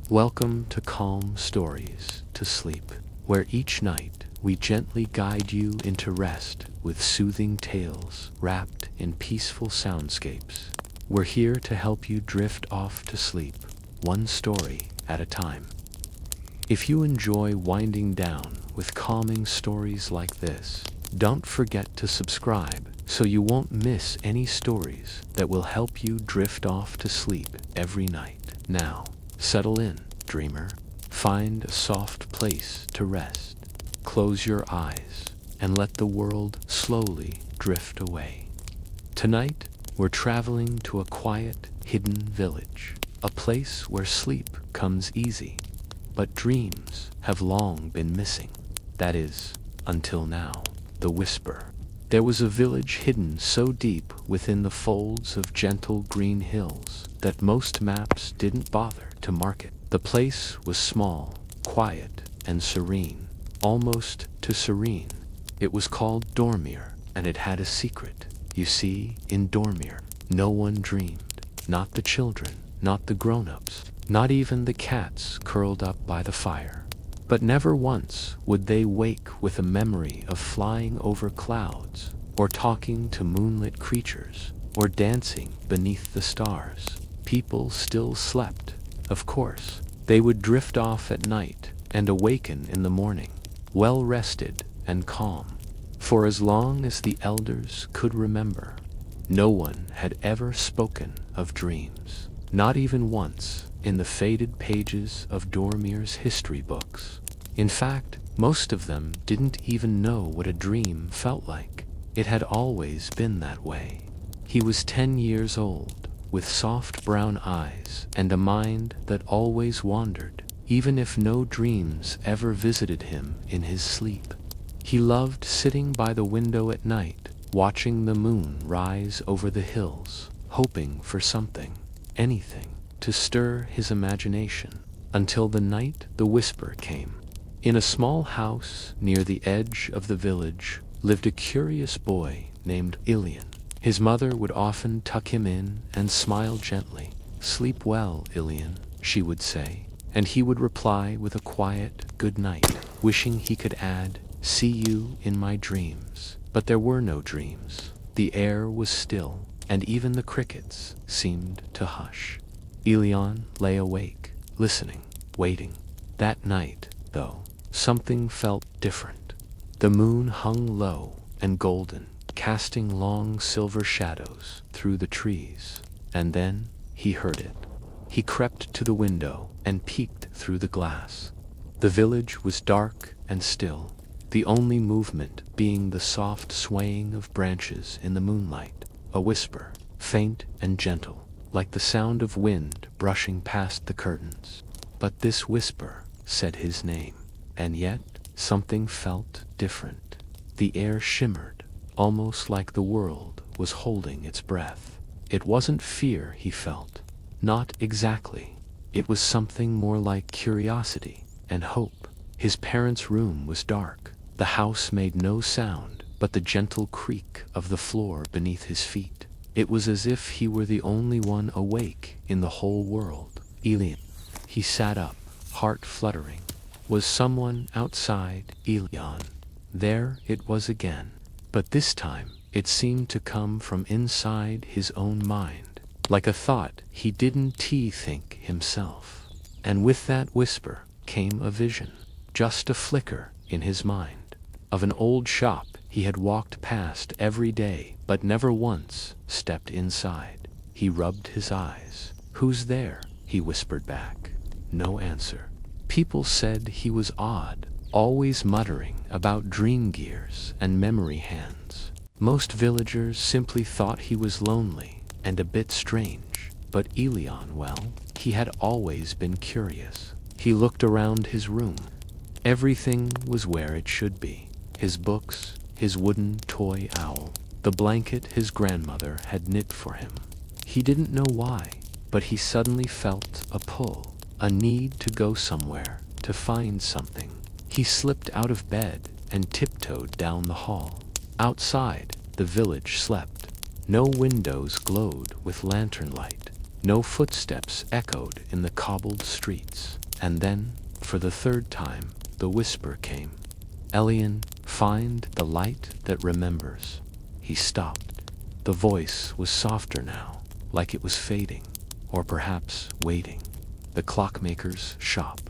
Welcome to Calm Stories to Sleep, where each night we gently guide you into rest with soothing tales wrapped in peaceful soundscapes. We're here to help you drift off to sleep, one story at a time. If you enjoy winding down with calming stories like this, don't forget to subscribe so you won't miss any stories that will help you drift off to sleep every night. Now, settle in, dreamer. Find a soft place to rest. Close your eyes and let the world slowly drift away. Tonight, we're traveling to a quiet, hidden village, a place where sleep comes easy, but dreams have long been missing. That is, until now. The Whisper. There was a village hidden so deep within the folds of gentle green hills that most maps didn't bother to mark it. The place was small, quiet, and serene, almost too serene. It was called Dormir, and it had a secret. You see, in Dormir, no one dreamed. Not the children, not the grown-ups, not even the cats curled up by the fire. But never once would they wake with a memory of flying over clouds, or talking to moonlit creatures, or dancing beneath the stars. People still slept, of course. They would drift off at night and awaken in the morning, well rested and calm. For as long as the elders could remember, no one had ever spoken of dreams, not even once in the faded pages of Dormir's history books. In fact, most of them didn't even know what a dream felt like. It had always been that way. He was 10 years old, with soft brown eyes and a mind that always wandered, even if no dreams ever visited him in his sleep. He loved sitting by the window at night, watching the moon rise over the hills, hoping for something, anything, to stir his imagination, until the night the Whisper came. In a small house near the edge of the village lived a curious boy named Ilian. His mother would often tuck him in and smile gently. "Sleep well, Ilian," she would say, and he would reply with a quiet good night, wishing he could add, "See you in my dreams." But there were no dreams. The air was still, and even the crickets seemed to hush. Ilian lay awake, listening, waiting. That night, though, something felt different. The moon hung low and golden, casting long silver shadows through the trees. And then he heard it. He crept to the window and peeked through the glass. The village was dark and still, the only movement being the soft swaying of branches in the moonlight, a whisper, faint and gentle, like the sound of wind brushing past the curtains. But this whisper said his name, and yet something felt different. The air shimmered, almost like the world was holding its breath. It wasn't fear he felt, not exactly. It was something more like curiosity and hope. His parents' room was dark. The house made no sound but the gentle creak of the floor beneath his feet. It was as if he were the only one awake in the whole world. Ilian. He sat up, heart fluttering. Was someone outside Ilian? There it was again. But this time, it seemed to come from inside his own mind, like a thought he didn't think himself. And with that whisper came a vision, just a flicker in his mind, of an old shop he had walked past every day but never once stepped inside. He rubbed his eyes. "Who's there?" he whispered back. No answer. People said he was odd, always muttering about dream gears and memory hands. Most villagers simply thought he was lonely and a bit strange. But Ilian, well, he had always been curious. He looked around his room. Everything was where it should be. His books, his wooden toy owl, the blanket his grandmother had knit for him. He didn't know why, but he suddenly felt a pull, a need to go somewhere, to find something. He slipped out of bed and tiptoed down the hall. Outside, the village slept. No windows glowed with lantern light. No footsteps echoed in the cobbled streets. And then, for the third time, the whisper came. Elian, find the light that remembers. He stopped. The voice was softer now, like it was fading, or perhaps waiting. The clockmaker's shop.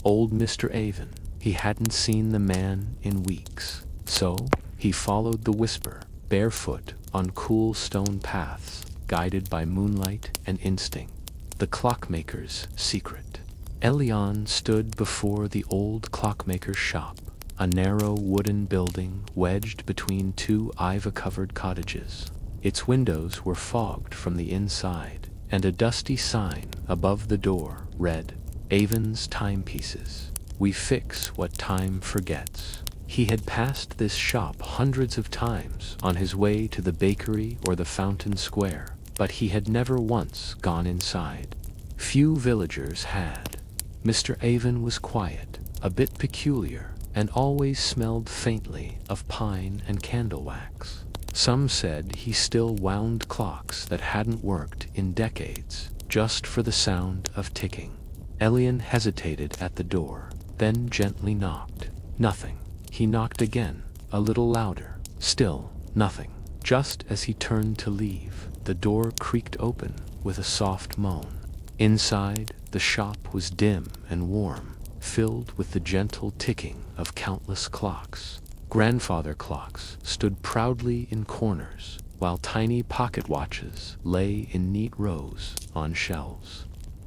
Old Mr. Avon. He hadn't seen the man in weeks. So, he followed the whisper, barefoot on cool stone paths, guided by moonlight and instinct. The clockmaker's secret. Elian stood before the old clockmaker's shop, a narrow wooden building wedged between two ivy-covered cottages. Its windows were fogged from the inside, and a dusty sign above the door read, Avon's Timepieces. We fix what time forgets. He had passed this shop hundreds of times on his way to the bakery or the fountain square, but he had never once gone inside. Few villagers had. Mr. Avon was quiet, a bit peculiar, and always smelled faintly of pine and candle wax. Some said he still wound clocks that hadn't worked in decades, just for the sound of ticking. Elian hesitated at the door, then gently knocked. Nothing. He knocked again, a little louder. Still, nothing. Just as he turned to leave, the door creaked open with a soft moan. Inside, the shop was dim and warm, filled with the gentle ticking of countless clocks. Grandfather clocks stood proudly in corners, while tiny pocket watches lay in neat rows on shelves.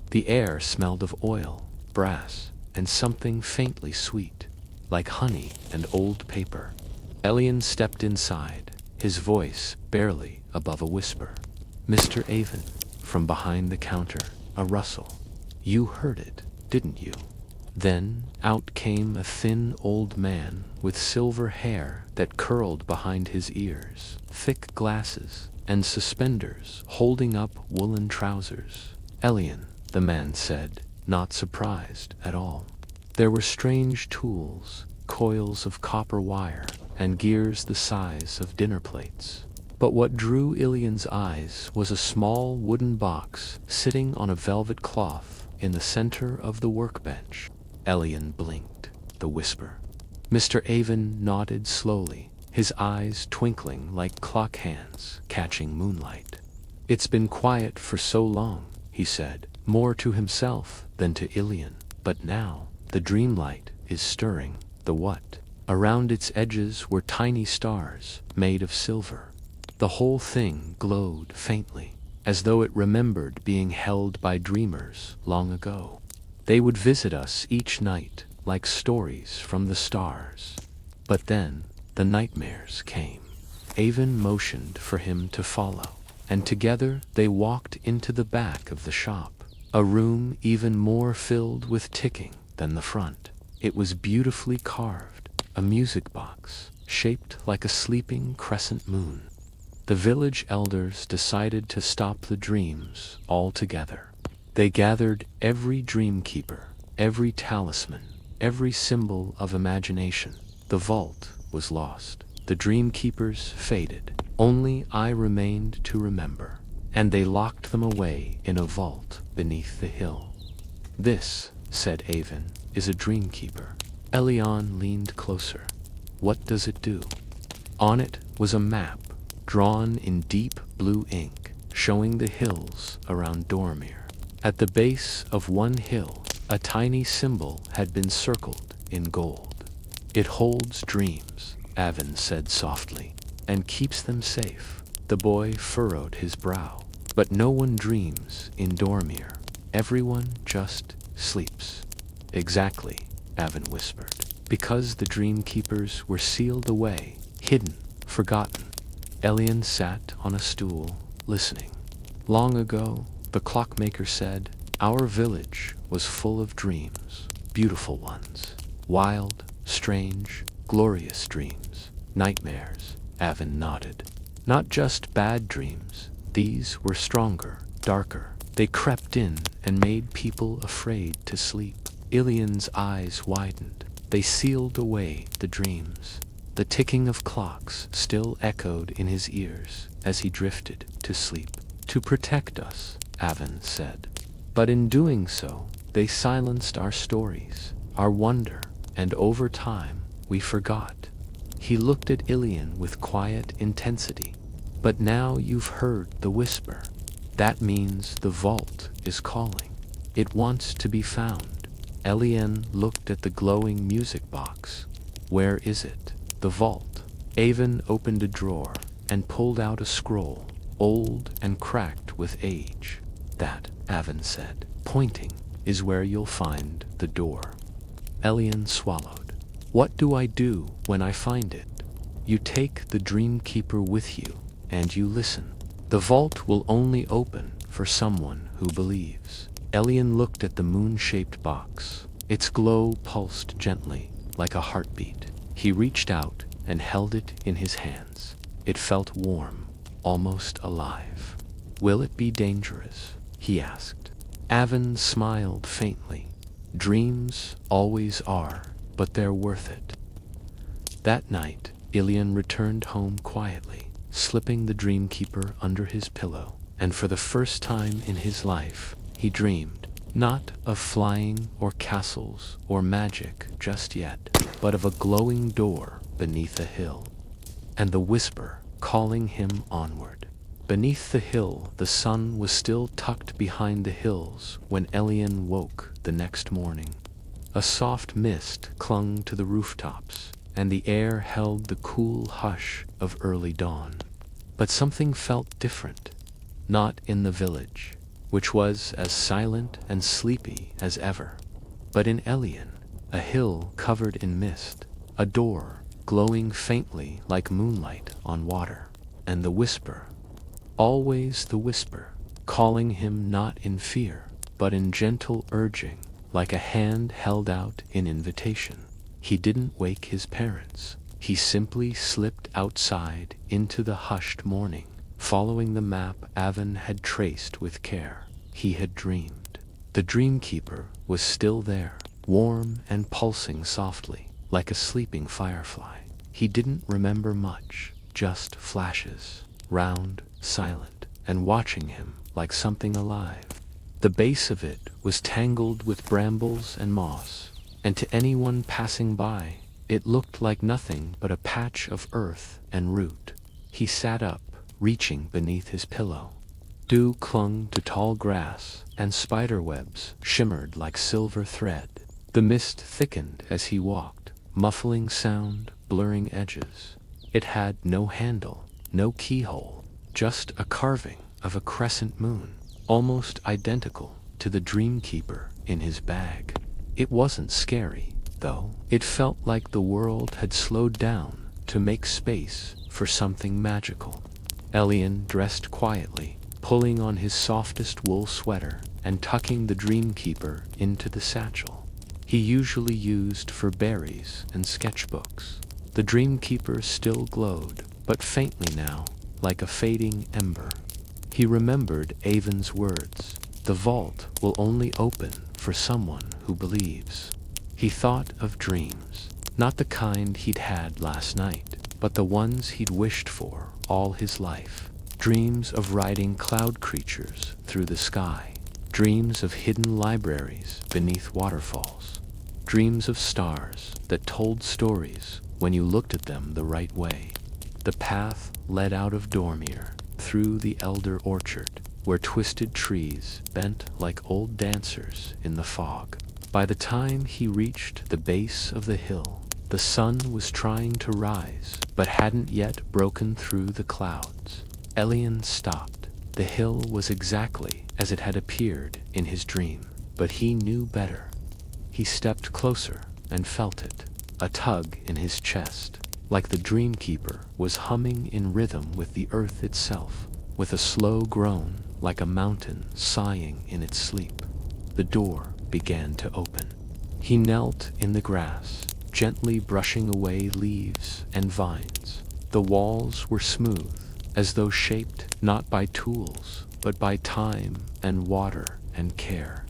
The air smelled of oil, brass, and something faintly sweet, like honey and old paper. Elian stepped inside, his voice barely above a whisper. Mr. Avon, from behind the counter, a rustle. You heard it, didn't you? Then out came a thin old man with silver hair that curled behind his ears, thick glasses, and suspenders holding up woolen trousers. Elian, the man said, not surprised at all. There were strange tools, coils of copper wire, and gears the size of dinner plates. But what drew Elian's eyes was a small wooden box sitting on a velvet cloth in the center of the workbench. Elian blinked. The whisper. Mr. Avon nodded slowly, his eyes twinkling like clock hands catching moonlight. It's been quiet for so long, he said, more to himself than to Elian. But now, the dreamlight is stirring. The what? Around its edges were tiny stars, made of silver. The whole thing glowed faintly, as though it remembered being held by dreamers long ago. They would visit us each night, like stories from the stars. But then, the nightmares came. Avon motioned for him to follow, and together they walked into the back of the shop, a room even more filled with ticking than the front. It was beautifully carved, a music box, shaped like a sleeping crescent moon. The village elders decided to stop the dreams altogether. They gathered every dreamkeeper, every talisman, every symbol of imagination. The vault was lost. The dreamkeepers faded. Only I remained to remember. And they locked them away in a vault beneath the hill. This, said Avon, is a dreamkeeper. Elian leaned closer. What does it do? On it was a map, drawn in deep blue ink, showing the hills around Dormir. At the base of one hill, a tiny symbol had been circled in gold. It holds dreams, Avon said softly, and keeps them safe. The boy furrowed his brow. But no one dreams in Dormir. Everyone just sleeps. Exactly, Avon whispered. Because the dreamkeepers were sealed away, hidden, forgotten. Elian sat on a stool, listening. Long ago, the clockmaker said, our village was full of dreams, beautiful ones, wild, strange, glorious dreams, nightmares. Avon nodded. Not just bad dreams. These were stronger, darker. They crept in and made people afraid to sleep. Elian's eyes widened. They sealed away the dreams. The ticking of clocks still echoed in his ears as he drifted to sleep. To protect us, Avon said. But in doing so, they silenced our stories, our wonder, and over time, we forgot. He looked at Ilian with quiet intensity. But now you've heard the whisper. That means the vault is calling. It wants to be found. Ilian looked at the glowing music box. Where is it? The vault. Avon opened a drawer and pulled out a scroll, old and cracked with age. That, Avon said, pointing, is where you'll find the door. Ilian swallowed. What do I do when I find it? You take the Dreamkeeper with you, and you listen. The vault will only open for someone who believes. Ilian looked at the moon-shaped box. Its glow pulsed gently, like a heartbeat. He reached out and held it in his hands. It felt warm, almost alive. Will it be dangerous? He asked. Avon smiled faintly. Dreams always are, but they're worth it. That night, Ilian returned home quietly, slipping the Dreamkeeper under his pillow, and for the first time in his life, he dreamed, not of flying or castles or magic just yet, but of a glowing door beneath a hill, and the whisper calling him onward. Beneath the hill, the sun was still tucked behind the hills when Ilian woke the next morning. A soft mist clung to the rooftops, and the air held the cool hush of early dawn. But something felt different, not in the village, which was as silent and sleepy as ever, but in Ilian, a hill covered in mist, a door glowing faintly like moonlight on water, and the whisper, always the whisper, calling him not in fear, but in gentle urging, like a hand held out in invitation. He didn't wake his parents. He simply slipped outside into the hushed morning, following the map Avon had traced with care. He had dreamed. The Dreamkeeper was still there, warm and pulsing softly, like a sleeping firefly. He didn't remember much, just flashes, round, silent, and watching him like something alive. The base of it was tangled with brambles and moss, and to anyone passing by, it looked like nothing but a patch of earth and root. He sat up, reaching beneath his pillow. Dew clung to tall grass, and spider webs shimmered like silver thread. The mist thickened as he walked, muffling sound, blurring edges. It had no handle, no keyhole, just a carving of a crescent moon, almost identical to the Dreamkeeper in his bag. It wasn't scary, though. It felt like the world had slowed down to make space for something magical. Ilian dressed quietly, pulling on his softest wool sweater and tucking the Dreamkeeper into the satchel he usually used for berries and sketchbooks. The Dreamkeeper still glowed, but faintly now, like a fading ember. He remembered Avon's words, "The vault will only open for someone who believes." He thought of dreams, not the kind he'd had last night, but the ones he'd wished for all his life. Dreams of riding cloud creatures through the sky, dreams of hidden libraries beneath waterfalls, dreams of stars that told stories when you looked at them the right way. The path led out of Dormir, through the elder orchard, where twisted trees bent like old dancers in the fog. By the time he reached the base of the hill, the sun was trying to rise, but hadn't yet broken through the clouds. Ilian stopped. The hill was exactly as it had appeared in his dream, but he knew better. He stepped closer and felt it, a tug in his chest, like the Dreamkeeper was humming in rhythm with the earth itself, with a slow groan like a mountain sighing in its sleep. The door began to open. He knelt in the grass, gently brushing away leaves and vines. The walls were smooth, as though shaped not by tools, but by time and water and care.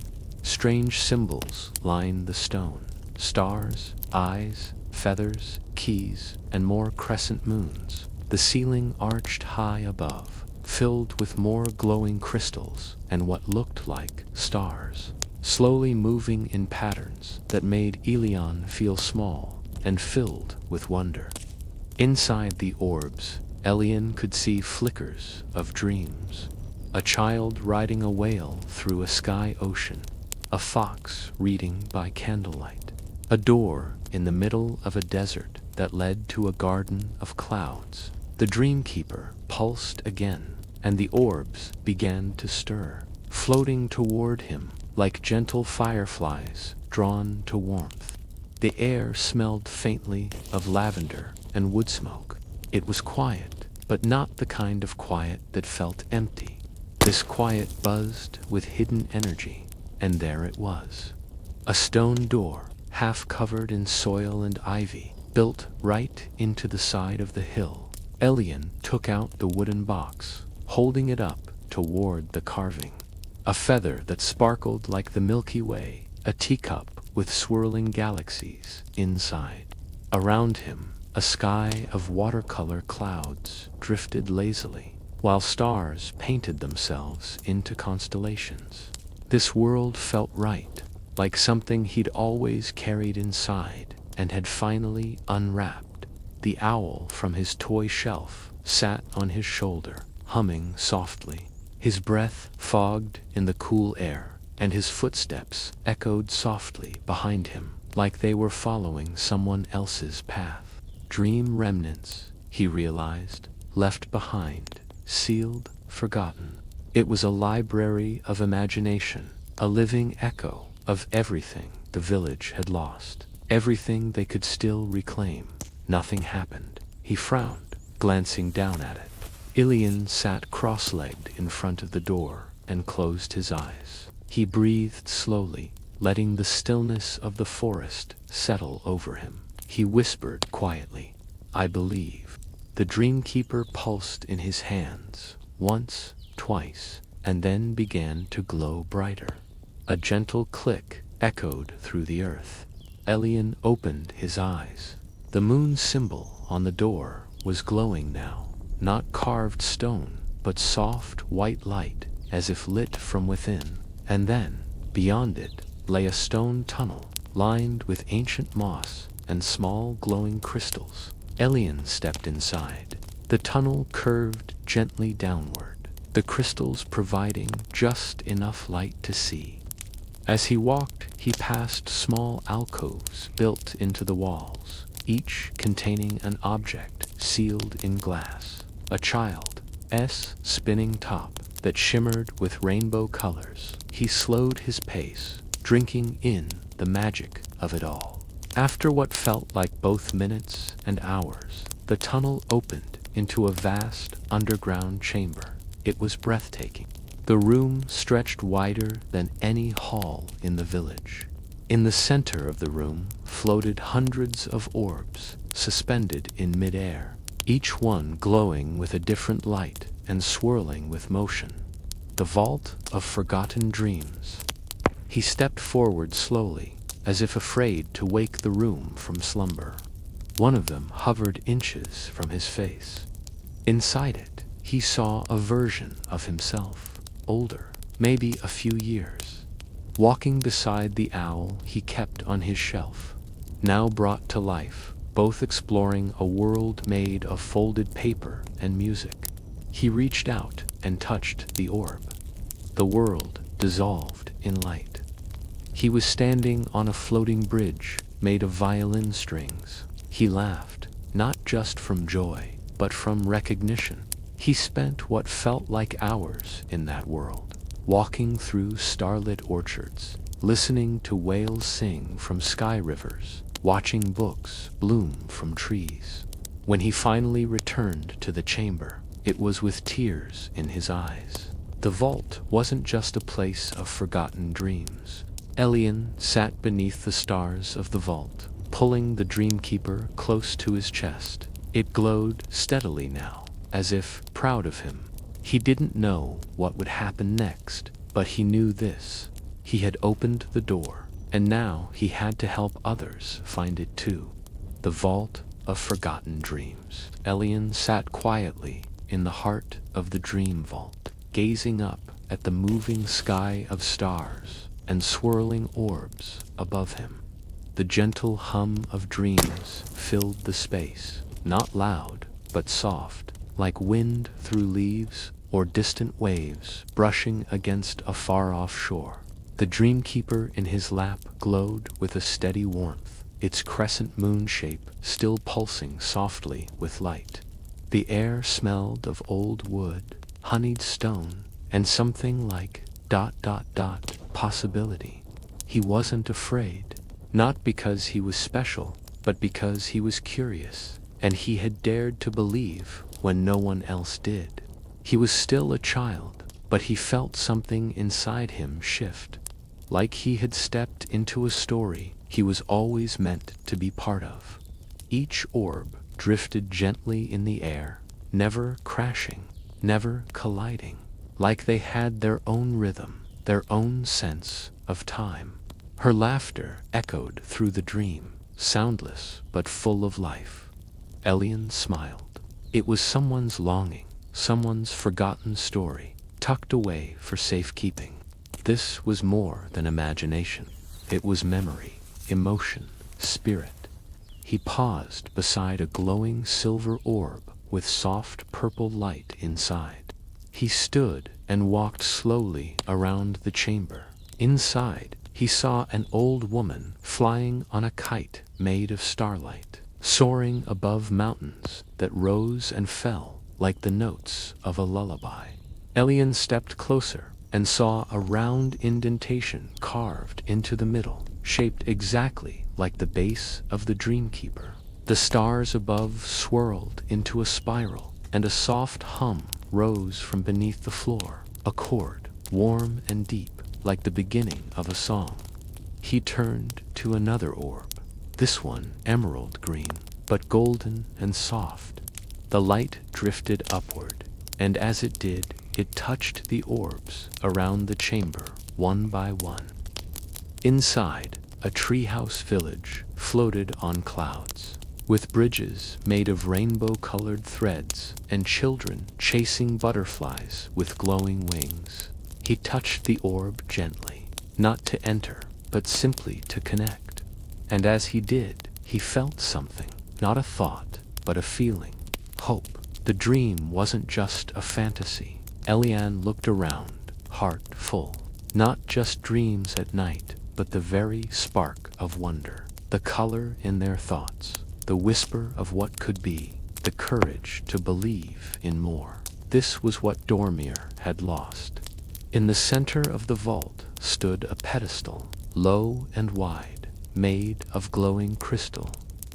Strange symbols lined the stone, stars, eyes, feathers, keys, and more crescent moons. The ceiling arched high above, filled with more glowing crystals and what looked like stars, slowly moving in patterns that made Elion feel small and filled with wonder. Inside the orbs, Elion could see flickers of dreams. A child riding a whale through a sky ocean, a fox reading by candlelight, a door in the middle of a desert that led to a garden of clouds. The Dreamkeeper pulsed again, and the orbs began to stir, floating toward him like gentle fireflies drawn to warmth. The air smelled faintly of lavender and wood smoke. It was quiet, but not the kind of quiet that felt empty. This quiet buzzed with hidden energy, and there it was. A stone door, half covered in soil and ivy, built right into the side of the hill. Elion took out the wooden box, holding it up toward the carving. A feather that sparkled like the Milky Way, a teacup with swirling galaxies inside. Around him, a sky of watercolor clouds drifted lazily, while stars painted themselves into constellations. This world felt right, like something he'd always carried inside and had finally unwrapped. The owl from his toy shelf sat on his shoulder, humming softly. His breath fogged in the cool air, and his footsteps echoed softly behind him, like they were following someone else's path. Dream remnants, he realized, left behind, sealed, forgotten. It was a library of imagination, a living echo of everything the village had lost, everything they could still reclaim. Nothing happened. He frowned, glancing down at it. Elion sat cross-legged in front of the door and closed his eyes. He breathed slowly, letting the stillness of the forest settle over him. He whispered quietly, "I believe." The Dreamkeeper pulsed in his hands, once, twice, and then began to glow brighter. A gentle click echoed through the earth. Elion opened his eyes. The moon symbol on the door was glowing now, not carved stone, but soft white light, as if lit from within. And then, beyond it, lay a stone tunnel, lined with ancient moss and small glowing crystals. Elion stepped inside. The tunnel curved gently downward, the crystals providing just enough light to see. As he walked, he passed small alcoves built into the walls, each containing an object sealed in glass. A child's spinning top that shimmered with rainbow colors. He slowed his pace, drinking in the magic of it all. After what felt like both minutes and hours, the tunnel opened into a vast underground chamber. It was breathtaking. The room stretched wider than any hall in the village. In the center of the room floated hundreds of orbs, suspended in midair, each one glowing with a different light and swirling with motion. The vault of forgotten dreams. He stepped forward slowly, as if afraid to wake the room from slumber. One of them hovered inches from his face. Inside it, he saw a version of himself, older, maybe a few years, walking beside the owl he kept on his shelf, now brought to life, both exploring a world made of folded paper and music. He reached out and touched the orb. The world dissolved in light. He was standing on a floating bridge made of violin strings. He laughed, not just from joy, but from recognition. He spent what felt like hours in that world, walking through starlit orchards, listening to whales sing from sky rivers, watching books bloom from trees. When he finally returned to the chamber, it was with tears in his eyes. The vault wasn't just a place of forgotten dreams. Elion sat beneath the stars of the vault, pulling the Dreamkeeper close to his chest. It glowed steadily now, as if proud of him. He didn't know what would happen next, but he knew this. He had opened the door, and now he had to help others find it too. The Vault of Forgotten Dreams. Elion sat quietly in the heart of the dream vault, gazing up at the moving sky of stars and swirling orbs above him. The gentle hum of dreams filled the space, not loud, but soft, like wind through leaves or distant waves brushing against a far-off shore. The Dreamkeeper in his lap glowed with a steady warmth, its crescent moon shape still pulsing softly with light. The air smelled of old wood, honeyed stone, and something like ... possibility. He wasn't afraid, not because he was special, but because he was curious, and he had dared to believe when no one else did. He was still a child, but he felt something inside him shift, like he had stepped into a story he was always meant to be part of. Each orb drifted gently in the air, never crashing, never colliding, like they had their own rhythm, their own sense of time. Her laughter echoed through the dream, soundless but full of life. Elian smiled. It was someone's longing, someone's forgotten story, tucked away for safekeeping. This was more than imagination. It was memory, emotion, spirit. He paused beside a glowing silver orb with soft purple light inside. He stood and walked slowly around the chamber. Inside, he saw an old woman flying on a kite made of starlight, soaring above mountains that rose and fell like the notes of a lullaby. Elian stepped closer and saw a round indentation carved into the middle, shaped exactly like the base of the Dreamkeeper. The stars above swirled into a spiral, and a soft hum rose from beneath the floor, a chord, warm and deep, like the beginning of a song. He turned to another orb, this one emerald green, but golden and soft. The light drifted upward, and as it did, it touched the orbs around the chamber, one by one. Inside, a treehouse village floated on clouds, with bridges made of rainbow-colored threads and children chasing butterflies with glowing wings. He touched the orb gently, not to enter, but simply to connect. And as he did, he felt something, not a thought, but a feeling. Hope. The dream wasn't just a fantasy. Elian looked around, heart full. Not just dreams at night, but the very spark of wonder. The color in their thoughts, the whisper of what could be, the courage to believe in more. This was what Dormir had lost. In the center of the vault stood a pedestal, low and wide, made of glowing crystal.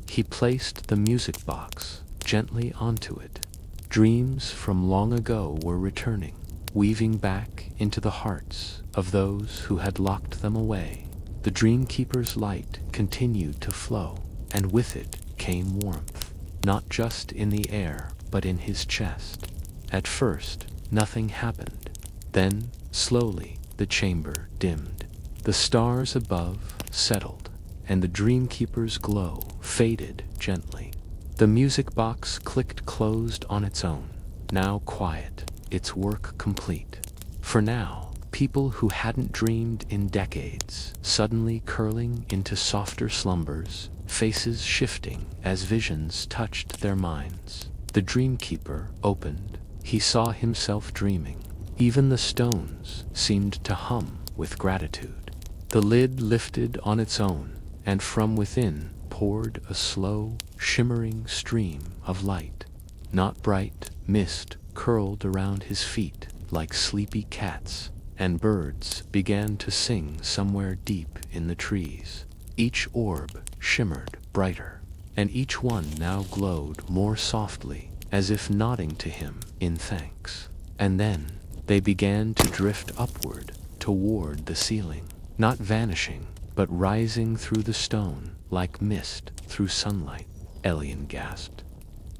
He placed the music box gently onto it. Dreams from long ago were returning, weaving back into the hearts of those who had locked them away. The Dreamkeeper's light continued to flow, and with it came warmth, not just in the air, but in his chest. At first, nothing happened. Then, slowly, the chamber dimmed. The stars above settled, and the Dreamkeeper's glow faded gently. The music box clicked closed on its own, now quiet, its work complete. For now, people who hadn't dreamed in decades, suddenly curling into softer slumbers, faces shifting as visions touched their minds. The Dreamkeeper opened. He saw himself dreaming. Even the stones seemed to hum with gratitude. The lid lifted on its own, and from within poured a slow, shimmering stream of light. Not bright, mist curled around his feet like sleepy cats, and birds began to sing somewhere deep in the trees. Each orb shimmered brighter, and each one now glowed more softly, as if nodding to him in thanks. And then they began to drift upward toward the ceiling, not vanishing, but rising through the stone like mist through sunlight. Elian gasped.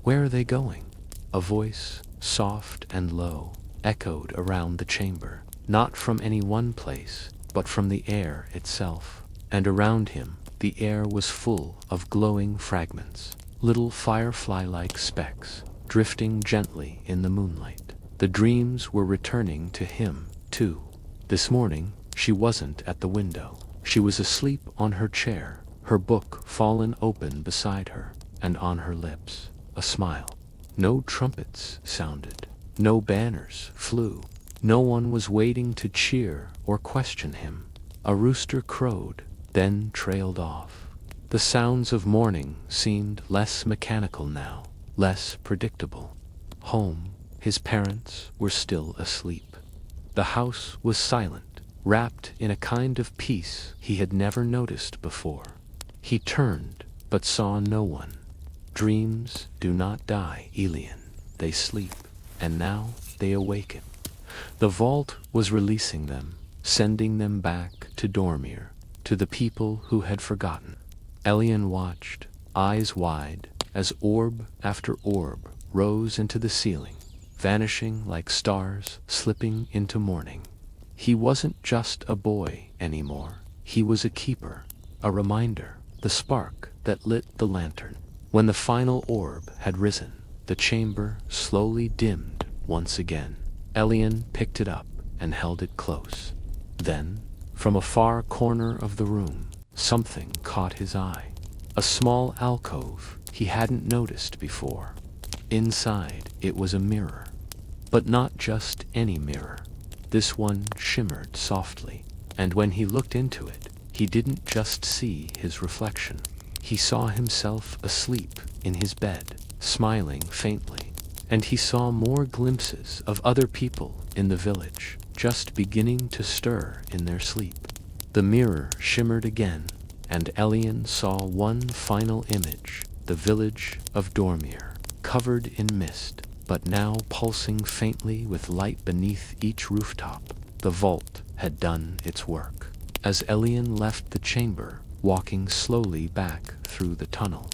Where are they going? A voice, soft and low, echoed around the chamber, not from any one place, but from the air itself. And around him, the air was full of glowing fragments, little firefly-like specks, drifting gently in the moonlight. The dreams were returning to him, too. This morning, she wasn't at the window. She was asleep on her chair, her book fallen open beside her, and on her lips, a smile. No trumpets sounded. No banners flew. No one was waiting to cheer or question him. A rooster crowed, then trailed off. The sounds of morning seemed less mechanical now, less predictable. Home, his parents were still asleep. The house was silent, wrapped in a kind of peace he had never noticed before. He turned, but saw no one. Dreams do not die, Elian. They sleep, and now they awaken. The vault was releasing them, sending them back to Dormir, to the people who had forgotten. Elian watched, eyes wide, as orb after orb rose into the ceiling, vanishing like stars slipping into morning. He wasn't just a boy anymore. He was a keeper, a reminder, the spark that lit the lantern. When the final orb had risen, the chamber slowly dimmed once again. Elian picked it up and held it close. Then, from a far corner of the room, something caught his eye. A small alcove he hadn't noticed before. Inside, it was a mirror. But not just any mirror. This one shimmered softly, and when he looked into it, he didn't just see his reflection. He saw himself asleep in his bed, smiling faintly, and he saw more glimpses of other people in the village, just beginning to stir in their sleep. The mirror shimmered again, and Elian saw one final image, the village of Dormir, covered in mist, but now pulsing faintly with light beneath each rooftop. The vault had done its work. As Elian left the chamber, walking slowly back through the tunnel,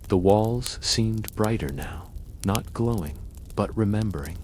the walls seemed brighter now, not glowing, but remembering.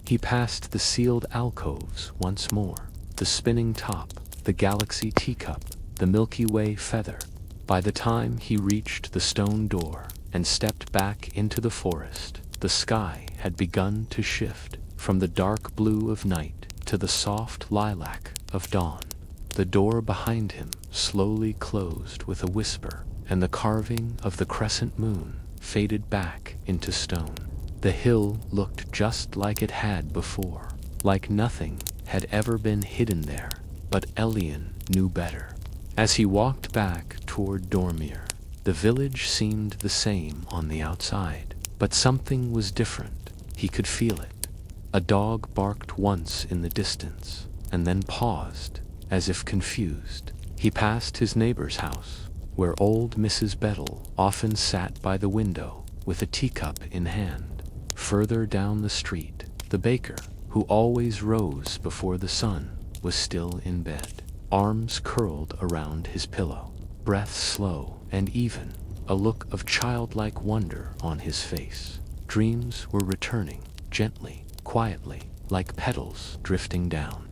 He passed the sealed alcoves once more, the spinning top, the galaxy teacup, the Milky Way feather. By the time he reached the stone door and stepped back into the forest, the sky had begun to shift from the dark blue of night to the soft lilac of dawn. The door behind him slowly closed with a whisper, and the carving of the crescent moon faded back into stone. The hill looked just like it had before, like nothing had ever been hidden there, but Elian knew better. As he walked back toward Dormir, the village seemed the same on the outside, but something was different. He could feel it. A dog barked once in the distance, and then paused, as if confused. He passed his neighbor's house, where old Mrs. Bettle often sat by the window with a teacup in hand. Further down the street, the baker, who always rose before the sun, was still in bed, arms curled around his pillow, breath slow and even, a look of childlike wonder on his face. Dreams were returning, gently, quietly, like petals drifting down.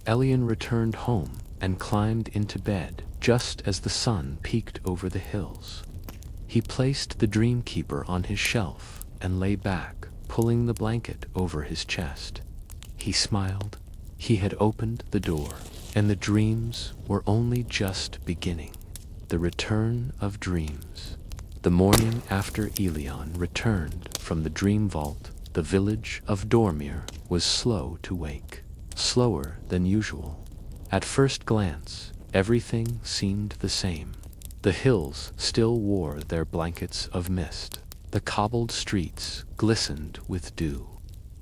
Elian returned home and climbed into bed just as the sun peeked over the hills. He placed the Dreamkeeper on his shelf and lay back, pulling the blanket over his chest. He smiled. He had opened the door, and the dreams were only just beginning. The return of dreams. The morning after Elian returned from the dream vault, the village of Dormir was slow to wake, slower than usual. At first glance, everything seemed the same. The hills still wore their blankets of mist. The cobbled streets glistened with dew.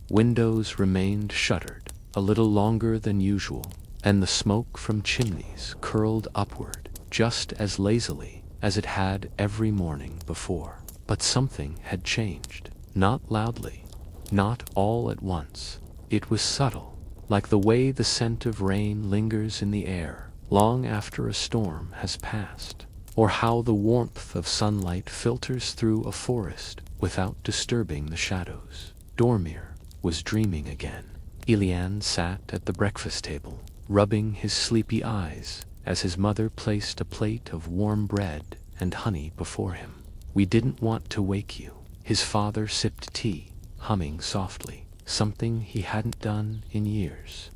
Windows remained shuttered a little longer than usual, and the smoke from chimneys curled upward just as lazily as it had every morning before. But something had changed, not loudly, not all at once. It was subtle, like the way the scent of rain lingers in the air long after a storm has passed, or how the warmth of sunlight filters through a forest without disturbing the shadows. Dormir was dreaming again. Elian sat at the breakfast table, rubbing his sleepy eyes as his mother placed a plate of warm bread and honey before him. "We didn't want to wake you." His father sipped tea, humming softly, something he hadn't done in years.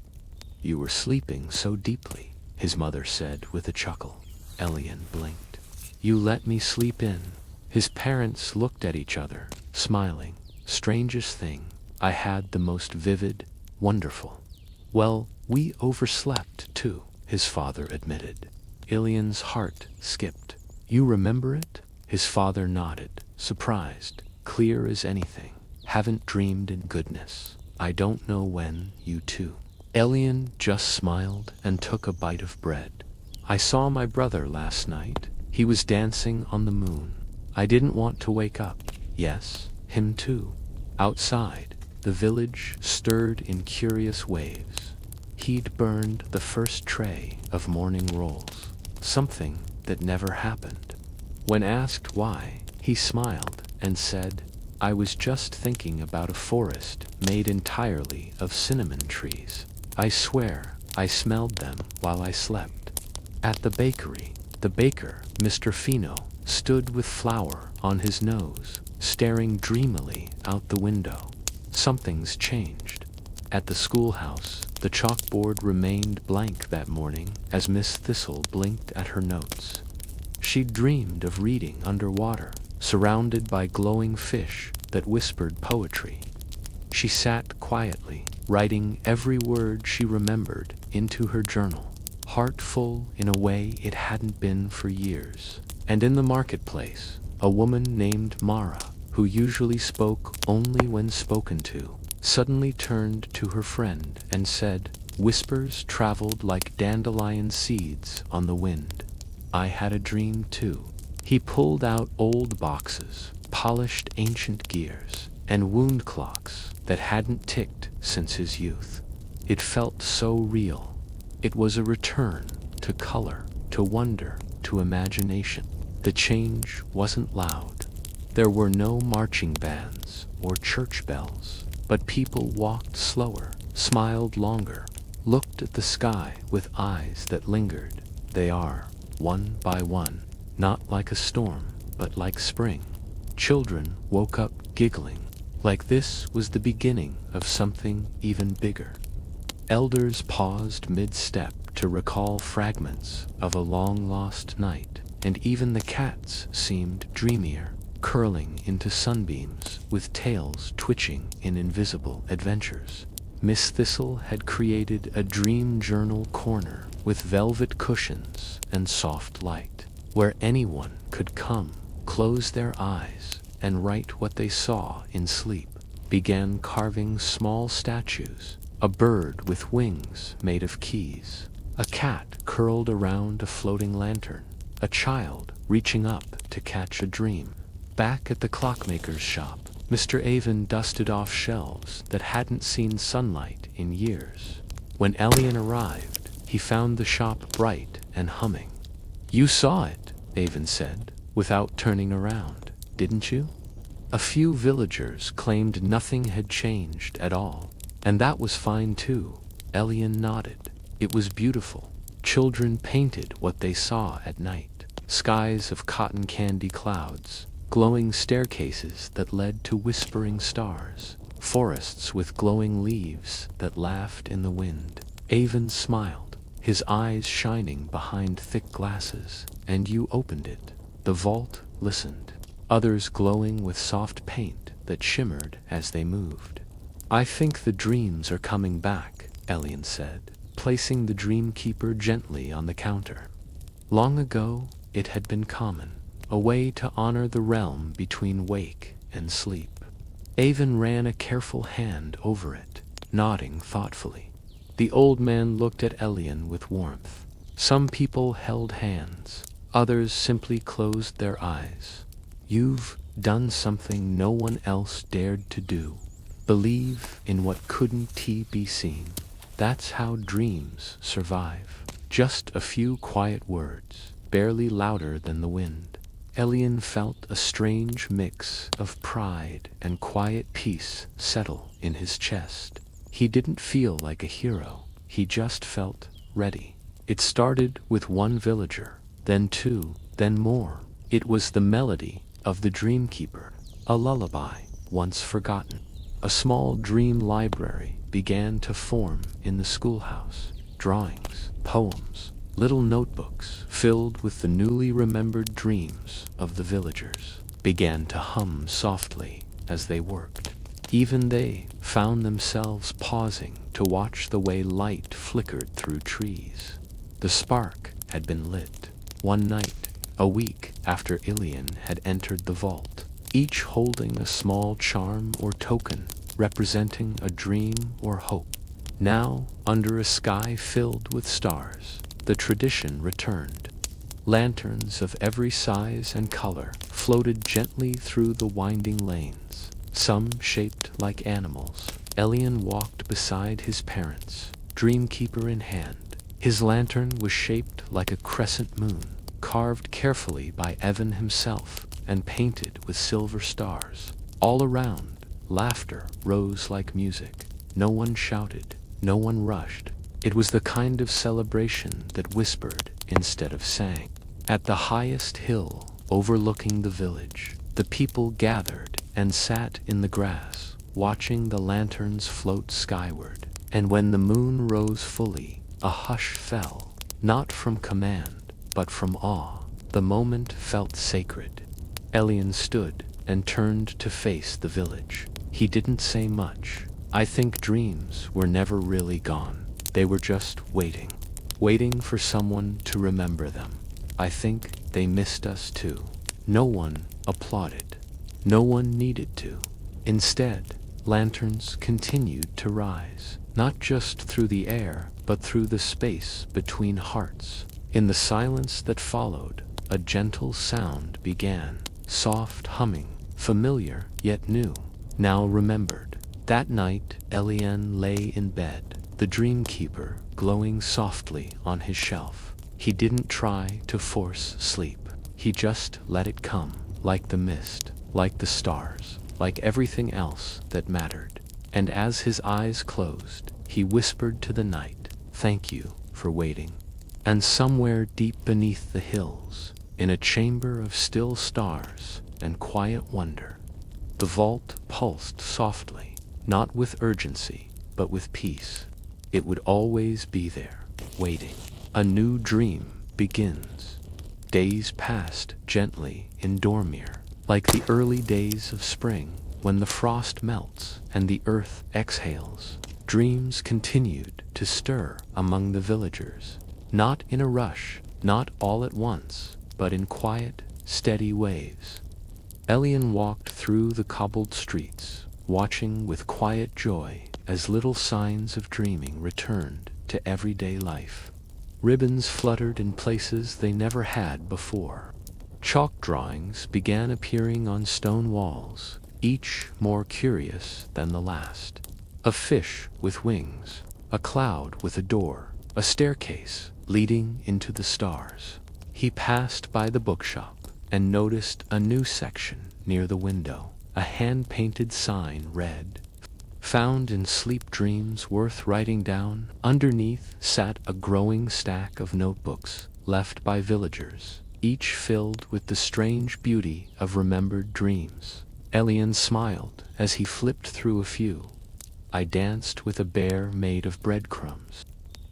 "You were sleeping so deeply," his mother said with a chuckle. Elian blinked. "You let me sleep in." His parents looked at each other, smiling. "Strangest thing, I had the most vivid, wonderful." "Well, we overslept too," his father admitted. Elian's heart skipped. "You remember it?" His father nodded, surprised. "Clear as anything. Haven't dreamed in goodness. I don't know when, you too." Elian just smiled and took a bite of bread. "I saw my brother last night. He was dancing on the moon. I didn't want to wake up." "Yes, him too." Outside, the village stirred in curious waves. He'd burned the first tray of morning rolls, something that never happened. When asked why, he smiled and said, "I was just thinking about a forest made entirely of cinnamon trees. I swear I smelled them while I slept." At the bakery, the baker, Mr. Fino, stood with flour on his nose, staring dreamily out the window. Something's changed. At the schoolhouse, the chalkboard remained blank that morning as Miss Thistle blinked at her notes. She dreamed of reading underwater, surrounded by glowing fish that whispered poetry. She sat quietly, writing every word she remembered into her journal, heart full in a way it hadn't been for years. And in the marketplace, a woman named Mara, who usually spoke only when spoken to, suddenly turned to her friend and said, "Whispers traveled like dandelion seeds on the wind. I had a dream too." He pulled out old boxes, polished ancient gears, and wound clocks that hadn't ticked since his youth. It felt so real. It was a return to color, to wonder, to imagination. The change wasn't loud. There were no marching bands or church bells, but people walked slower, smiled longer, looked at the sky with eyes that lingered. They are, one by one, not like a storm, but like spring. Children woke up giggling, like this was the beginning of something even bigger. Elders paused mid-step to recall fragments of a long-lost night, and even the cats seemed dreamier, curling into sunbeams with tails twitching in invisible adventures. Miss Thistle had created a dream journal corner with velvet cushions and soft light, where anyone could come, close their eyes, and write what they saw in sleep. Began carving small statues, a bird with wings made of keys, a cat curled around a floating lantern, a child reaching up to catch a dream. Back at the clockmaker's shop, Mr. Avon dusted off shelves that hadn't seen sunlight in years. When Elian arrived, he found the shop bright and humming. "You saw it," Avon said, without turning around, "didn't you?" A few villagers claimed nothing had changed at all, and that was fine too. Elian nodded. It was beautiful. Children painted what they saw at night. Skies of cotton candy clouds, glowing staircases that led to whispering stars, forests with glowing leaves that laughed in the wind. Avon smiled, his eyes shining behind thick glasses, and you opened it. The vault listened, others glowing with soft paint that shimmered as they moved. "I think the dreams are coming back," Elian said, placing the Dreamkeeper gently on the counter. Long ago, it had been common, a way to honor the realm between wake and sleep. Avon ran a careful hand over it, nodding thoughtfully. The old man looked at Elian with warmth. Some people held hands, others simply closed their eyes. "You've done something no one else dared to do. Believe in what couldn't be seen. That's how dreams survive." Just a few quiet words, barely louder than the wind. Elian felt a strange mix of pride and quiet peace settle in his chest. He didn't feel like a hero, he just felt ready. It started with one villager, then two, then more. It was the melody of the Dreamkeeper, a lullaby once forgotten. A small dream library began to form in the schoolhouse. Drawings, poems, little notebooks filled with the newly remembered dreams of the villagers began to hum softly as they worked. Even they found themselves pausing to watch the way light flickered through trees. The spark had been lit. One night, a week after Ilian had entered the vault, each holding a small charm or token representing a dream or hope. Now, under a sky filled with stars, the tradition returned. Lanterns of every size and color floated gently through the winding lanes, some shaped like animals. Ilian walked beside his parents, Dreamkeeper in hand. His lantern was shaped like a crescent moon, carved carefully by Evan himself and painted with silver stars. All around, laughter rose like music. No one shouted, no one rushed. It was the kind of celebration that whispered instead of sang. At the highest hill overlooking the village, the people gathered and sat in the grass, watching the lanterns float skyward. And when the moon rose fully, a hush fell, not from command, but from awe. The moment felt sacred. Ilian stood and turned to face the village. He didn't say much. I think dreams were never really gone. They were just waiting for someone to remember them. I think they missed us too. No one applauded. No one needed to. Instead, lanterns continued to rise, not just through the air, but through the space between hearts. In the silence that followed, a gentle sound began, soft humming, familiar yet new, now remembered. That night, Ilian lay in bed, the Dreamkeeper glowing softly on his shelf. He didn't try to force sleep. He just let it come, like the mist, like the stars, like everything else that mattered. And as his eyes closed, he whispered to the night, "Thank you for waiting." And somewhere deep beneath the hills, in a chamber of still stars and quiet wonder, the vault pulsed softly, not with urgency, but with peace. It would always be there, waiting. A new dream begins. Days passed gently in Dormir, like the early days of spring, when the frost melts and the earth exhales. Dreams continued to stir among the villagers, not in a rush, not all at once, but in quiet, steady waves. Ilian walked through the cobbled streets, watching with quiet joy as little signs of dreaming returned to everyday life. Ribbons fluttered in places they never had before. Chalk drawings began appearing on stone walls, each more curious than the last. A fish with wings, a cloud with a door, a staircase leading into the stars. He passed by the bookshop and noticed a new section near the window. A hand-painted sign read, "Found in sleep dreams worth writing down." Underneath sat a growing stack of notebooks left by villagers, each filled with the strange beauty of remembered dreams. Ilian smiled as he flipped through a few. I danced with a bear made of breadcrumbs.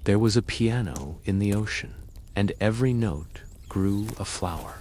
There was a piano in the ocean, and every note grew a flower.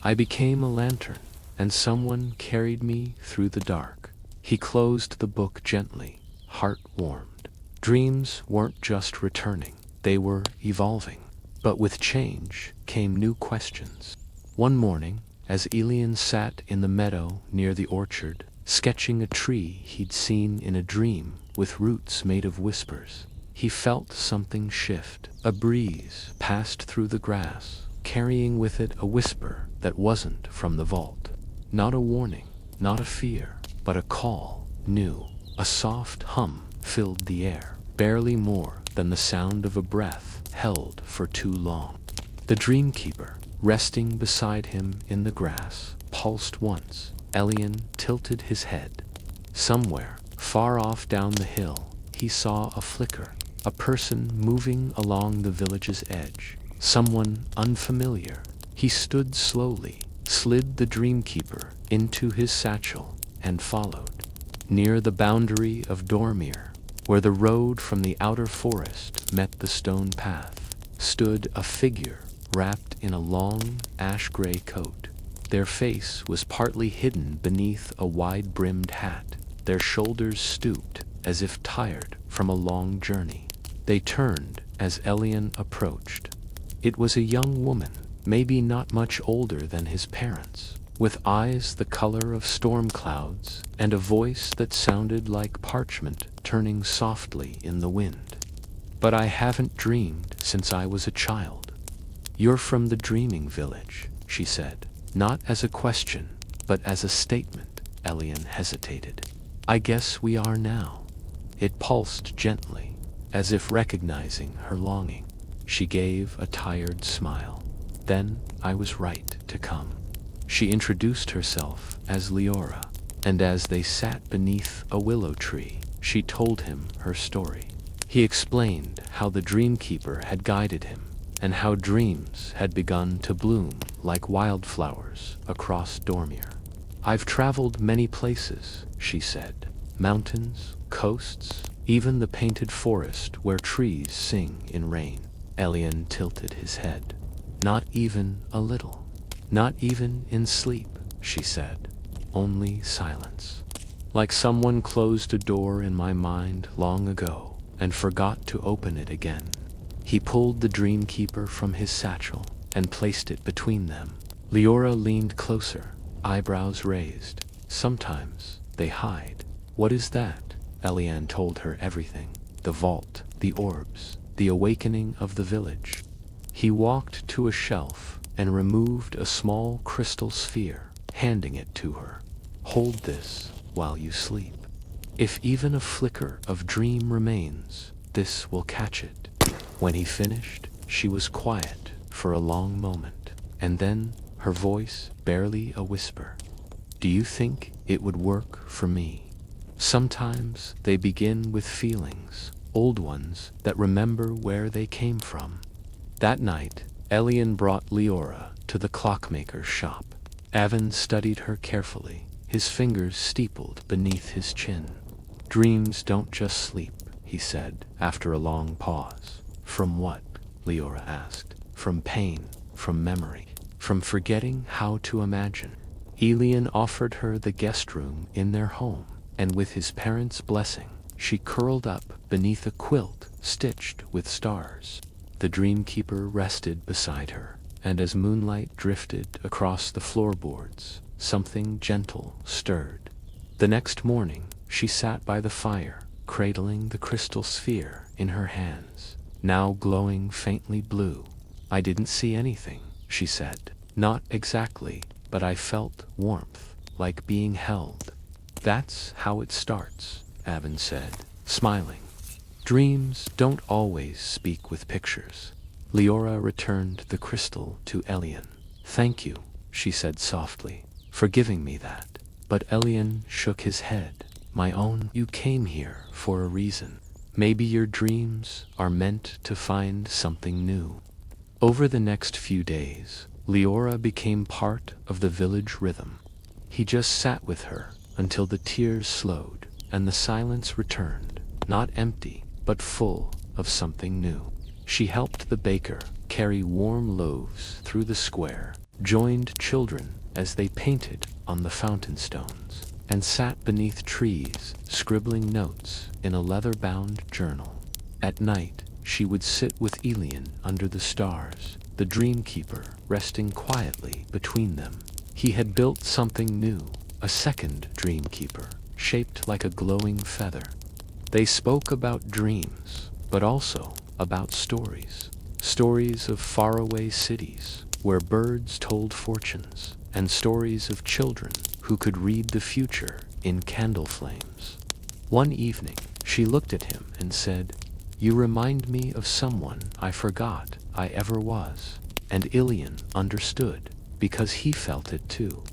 I became a lantern, and someone carried me through the dark. He closed the book gently, heart warmed. Dreams weren't just returning, they were evolving. But with change came new questions. One morning, as Ilian sat in the meadow near the orchard, sketching a tree he'd seen in a dream with roots made of whispers, he felt something shift. A breeze passed through the grass, carrying with it a whisper that wasn't from the vault. Not a warning, not a fear, but a call, new. A soft hum filled the air, barely more than the sound of a breath held for too long. The Dreamkeeper, resting beside him in the grass, pulsed once. Ilian tilted his head. Somewhere, far off down the hill, he saw a flicker, a person moving along the village's edge, someone unfamiliar. He stood slowly, slid the Dreamkeeper into his satchel, and followed. Near the boundary of Dormir, where the road from the outer forest met the stone path, stood a figure wrapped in a long, ash-gray coat. Their face was partly hidden beneath a wide-brimmed hat, their shoulders stooped as if tired from a long journey. They turned as Elian approached. It was a young woman, maybe not much older than his parents, with eyes the color of storm clouds and a voice that sounded like parchment turning softly in the wind. "But I haven't dreamed since I was a child." "You're from the dreaming village," she said, not as a question, but as a statement. Elian hesitated. "I guess we are now." It pulsed gently, as if recognizing her longing. She gave a tired smile. "Then I was right to come." She introduced herself as Leora, and as they sat beneath a willow tree, she told him her story. He explained how the Dreamkeeper had guided him, and how dreams had begun to bloom like wildflowers across Dormir. "I've traveled many places," she said. "Mountains, coasts, even the painted forest where trees sing in rain." Elian tilted his head. "Not even a little. Not even in sleep," she said. "Only silence. Like someone closed a door in my mind long ago and forgot to open it again." He pulled the Dreamkeeper from his satchel and placed it between them. Leora leaned closer, eyebrows raised. "Sometimes they hide." "What is that?" Elian told her everything. The vault, the orbs, the awakening of the village. He walked to a shelf and removed a small crystal sphere, handing it to her. "Hold this while you sleep. If even a flicker of dream remains, this will catch it." When he finished, she was quiet for a long moment, and then, her voice barely a whisper, "Do you think it would work for me? Sometimes they begin with feelings, old ones that remember where they came from." That night, Elian brought Leora to the clockmaker's shop. Avin studied her carefully, his fingers steepled beneath his chin. "Dreams don't just sleep," he said, after a long pause. "From what?" Leora asked. "From pain, from memory, from forgetting how to imagine." Elian offered her the guest room in their home, and with his parents' blessing, she curled up beneath a quilt stitched with stars. The Dreamkeeper rested beside her, and as moonlight drifted across the floorboards, something gentle stirred. The next morning, she sat by the fire, cradling the crystal sphere in her hands, now glowing faintly blue. "I didn't see anything," she said. "Not exactly, but I felt warmth, like being held." "That's how it starts," Avin said, smiling. "Dreams don't always speak with pictures." Leora returned the crystal to Elian. "Thank you," she said softly, "for giving me that." But Elian shook his head. "My own, you came here for a reason. Maybe your dreams are meant to find something new." Over the next few days, Leora became part of the village rhythm. He just sat with her until the tears slowed and the silence returned, not empty, but full of something new. She helped the baker carry warm loaves through the square, joined children as they painted on the fountain stones, and sat beneath trees, scribbling notes in a leather-bound journal. At night, she would sit with Elian under the stars, the Dreamkeeper resting quietly between them. He had built something new, a second Dreamkeeper, shaped like a glowing feather. They spoke about dreams, but also about stories. Stories of faraway cities, where birds told fortunes, and stories of children who could read the future in candle flames. One evening, she looked at him and said, "You remind me of someone I forgot I ever was." And Elian understood, because he felt it too.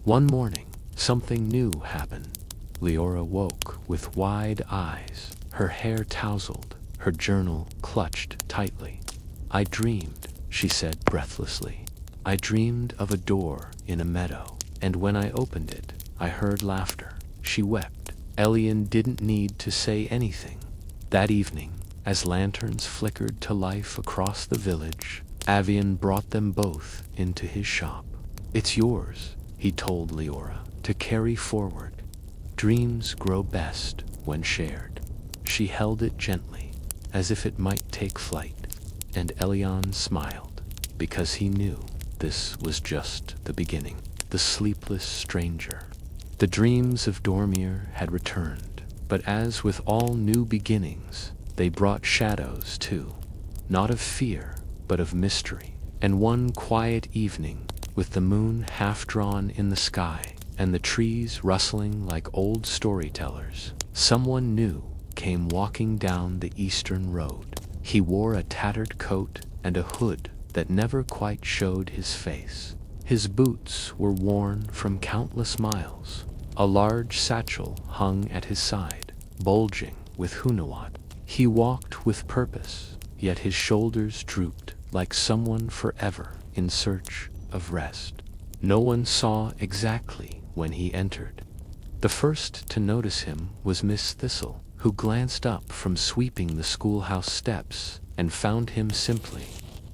One morning, something new happened. Leora woke with wide eyes, her hair tousled, her journal clutched tightly. "I dreamed," she said breathlessly. "I dreamed of a door in a meadow, and when I opened it, I heard laughter." She wept, Elian didn't need to say anything. That evening, as lanterns flickered to life across the village, Avian brought them both into his shop. "It's yours," he told Leora, "to carry forward. Dreams grow best when shared." She held it gently, as if it might take flight, and Elian smiled, because he knew this was just the beginning. The sleepless stranger. The dreams of Dormir had returned, but as with all new beginnings, they brought shadows too, not of fear, but of mystery. And one quiet evening, with the moon half-drawn in the sky, and the trees rustling like old storytellers, someone new came walking down the eastern road. He wore a tattered coat and a hood that never quite showed his face. His boots were worn from countless miles. A large satchel hung at his side, bulging with hunawat. He walked with purpose, yet his shoulders drooped like someone forever in search of rest. No one saw exactly when he entered. The first to notice him was Miss Thistle, who glanced up from sweeping the schoolhouse steps and found him simply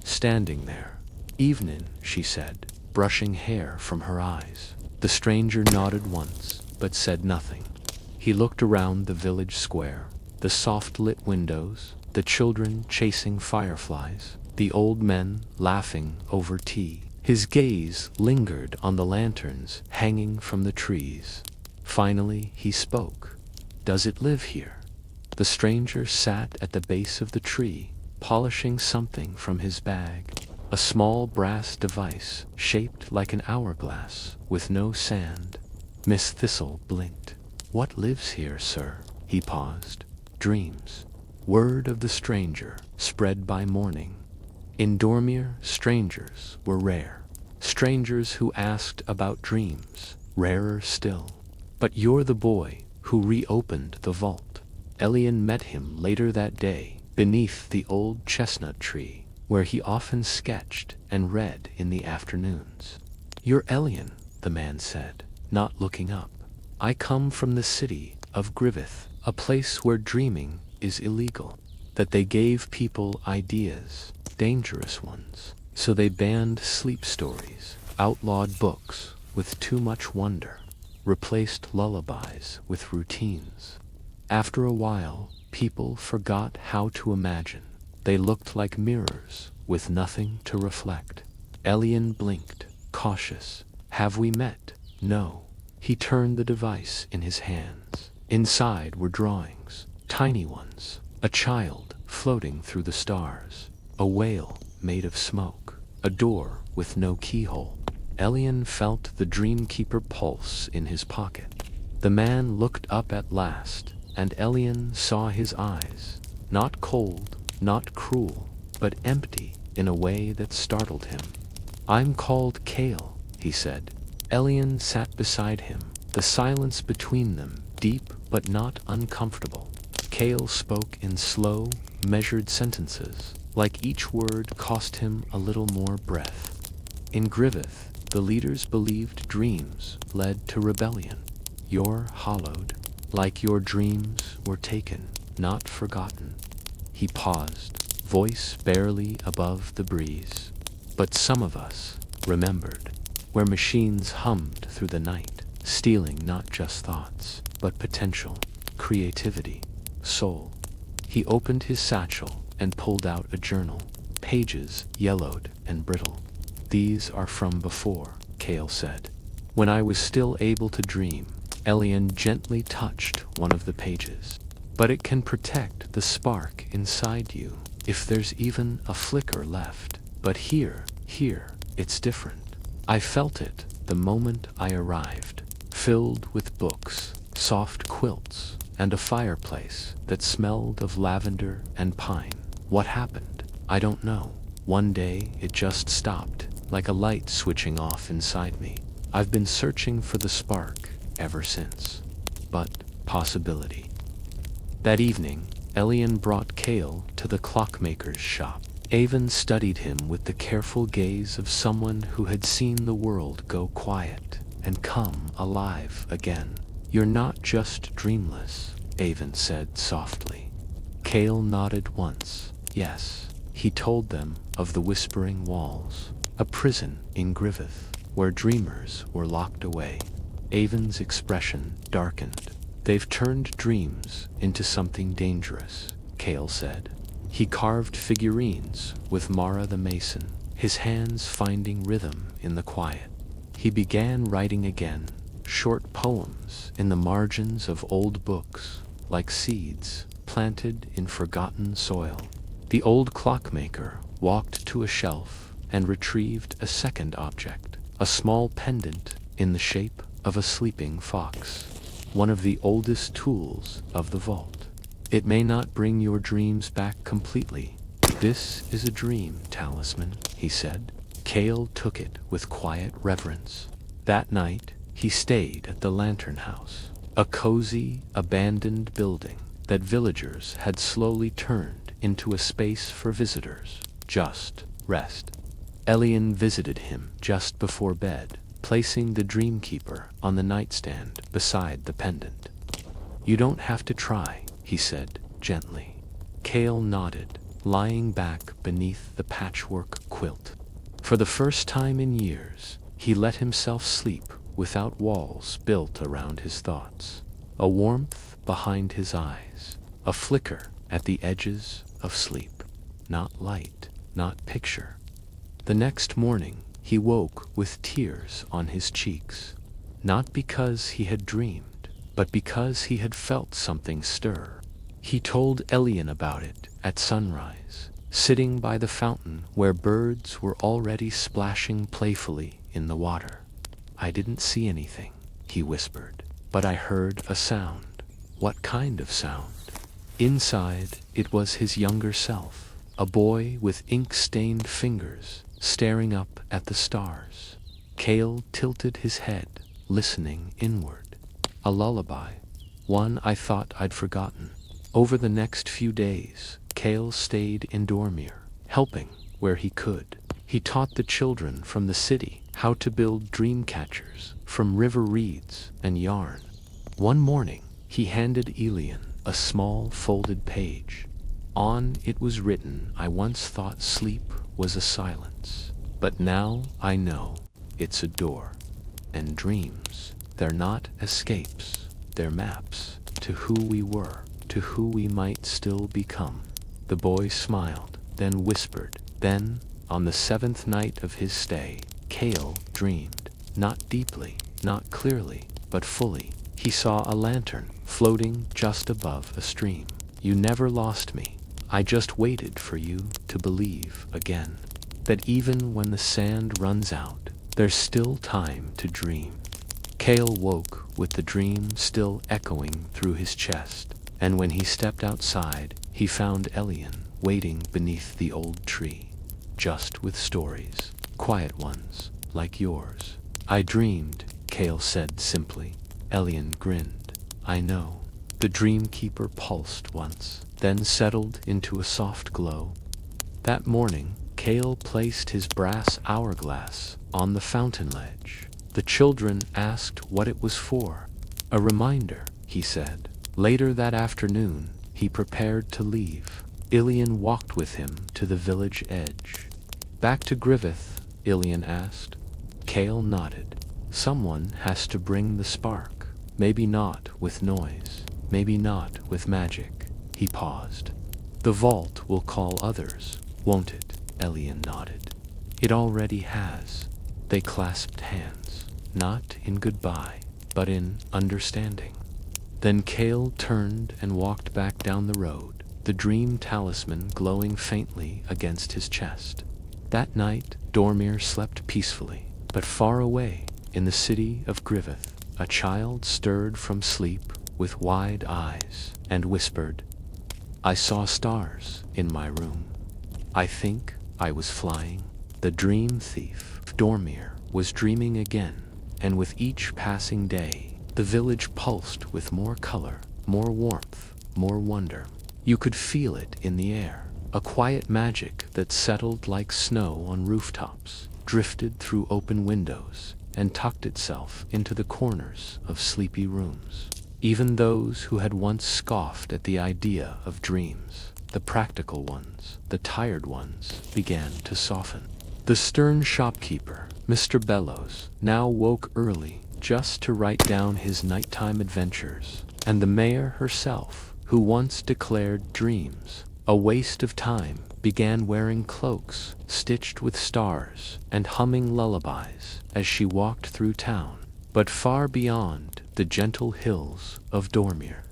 standing there. "Evenin'," she said, brushing hair from her eyes. The stranger nodded once, but said nothing. He looked around the village square, the soft-lit windows, the children chasing fireflies, the old men laughing over tea. His gaze lingered on the lanterns hanging from the trees. Finally he spoke. "Does it live here?" The stranger sat at the base of the tree, polishing something from his bag. A small brass device, shaped like an hourglass, with no sand. Miss Thistle blinked. "What lives here, sir?" He paused. "Dreams." Word of the stranger spread by morning. In Dormir, strangers were rare. Strangers who asked about dreams, rarer still. But you're the boy who reopened the vault. Elian met him later that day, beneath the old chestnut tree, where he often sketched and read in the afternoons. "You're Elian," the man said, not looking up. "I come from the city of Grivith, a place where dreaming is illegal. That they gave people ideas, dangerous ones. So they banned sleep stories, outlawed books with too much wonder, replaced lullabies with routines. After a while, people forgot how to imagine. They looked like mirrors with nothing to reflect." Elian blinked, cautious. "Have we met?" "No." He turned the device in his hands. Inside were drawings, tiny ones. A child floating through the stars. A whale made of smoke. A door with no keyhole. Elian felt the Dreamkeeper pulse in his pocket. The man looked up at last, and Elian saw his eyes. Not cold, not cruel, but empty in a way that startled him. "I'm called Kale," he said. Elian sat beside him, the silence between them deep but not uncomfortable. Kale spoke in slow, measured sentences, like each word cost him a little more breath. "In Grivith, the leaders believed dreams led to rebellion. You're hollowed, like your dreams were taken, not forgotten." He paused, voice barely above the breeze. "But some of us remembered, where machines hummed through the night, stealing not just thoughts, but potential, creativity, soul." He opened his satchel and pulled out a journal, pages yellowed and brittle. "These are from before," Kale said. "When I was still able to dream." Elian gently touched one of the pages. "But it can protect the spark inside you, if there's even a flicker left. But here, it's different. I felt it the moment I arrived, filled with books, soft quilts, and a fireplace that smelled of lavender and pine. What happened? I don't know. One day it just stopped, like a light switching off inside me. I've been searching for the spark ever since. But possibility." That evening, Elian brought Kale to the clockmaker's shop. Avon studied him with the careful gaze of someone who had seen the world go quiet and come alive again. "You're not just dreamless," Avon said softly. Cale nodded once. Yes. He told them of the Whispering Walls, a prison in Griffith, where dreamers were locked away. Avon's expression darkened. "They've turned dreams into something dangerous," Cale said. He carved figurines with Mara the Mason, his hands finding rhythm in the quiet. He began writing again, short poems in the margins of old books, like seeds planted in forgotten soil. The old clockmaker walked to a shelf and retrieved a second object, a small pendant in the shape of a sleeping fox, one of the oldest tools of the vault. "It may not bring your dreams back completely. This is a dream talisman," he said. Cale took it with quiet reverence. That night, he stayed at the Lantern House, a cozy, abandoned building that villagers had slowly turned into a space for visitors, just rest. Elian visited him just before bed, placing the Dreamkeeper on the nightstand beside the pendant. "You don't have to try," he said gently. Cale nodded, lying back beneath the patchwork quilt. For the first time in years, he let himself sleep without walls built around his thoughts. A warmth behind his eyes, a flicker at the edges of sleep. Not light, not picture. The next morning, he woke with tears on his cheeks. Not because he had dreamed, but because he had felt something stir. He told Elian about it at sunrise, sitting by the fountain where birds were already splashing playfully in the water. "I didn't see anything," he whispered, "but I heard a sound." What kind of sound? Inside, it was his younger self, a boy with ink-stained fingers, staring up at the stars. Cale tilted his head, listening inward. A lullaby, one I thought I'd forgotten. Over the next few days, Cale stayed in Dormir, helping where he could. He taught the children from the city how to build dream catchers from river reeds and yarn. One morning, he handed Elian a small folded page. On it was written, "I once thought sleep was a silence, but now I know it's a door. And dreams, they're not escapes, they're maps to who we were, to who we might still become." The boy smiled, then whispered. Then, on the 7th night of his stay, Cale dreamed, not deeply, not clearly, but fully. He saw a lantern floating just above a stream. "You never lost me. I just waited for you to believe again. That even when the sand runs out, there's still time to dream." Cale woke with the dream still echoing through his chest, and when he stepped outside, he found Elian waiting beneath the old tree, just with stories, quiet ones, like yours. "I dreamed," Cale said simply. Elian grinned. "I know." The Dreamkeeper pulsed once, then settled into a soft glow. That morning, Cale placed his brass hourglass on the fountain ledge. The children asked what it was for. "A reminder," he said. Later that afternoon, he prepared to leave. Elian walked with him to the village edge. "Back to Griffith?" Elian asked. Cale nodded. "Someone has to bring the spark. Maybe not with noise, maybe not with magic." He paused. "The vault will call others, won't it?" Elian nodded. "It already has." They clasped hands, not in goodbye, but in understanding. Then Cale turned and walked back down the road, the dream talisman glowing faintly against his chest. That night, Dormir slept peacefully, but far away, in the city of Griffith, a child stirred from sleep with wide eyes and whispered, "I saw stars in my room. I think I was flying." The dream thief, Dormir, was dreaming again, and with each passing day, the village pulsed with more color, more warmth, more wonder. You could feel it in the air, a quiet magic that settled like snow on rooftops, drifted through open windows, and tucked itself into the corners of sleepy rooms. Even those who had once scoffed at the idea of dreams, the practical ones, the tired ones, began to soften. The stern shopkeeper, Mr. Bellows, now woke early just to write down his nighttime adventures, and the mayor herself, who once declared dreams a waste of time, began wearing cloaks stitched with stars and humming lullabies as she walked through town, but far beyond the gentle hills of Dormir,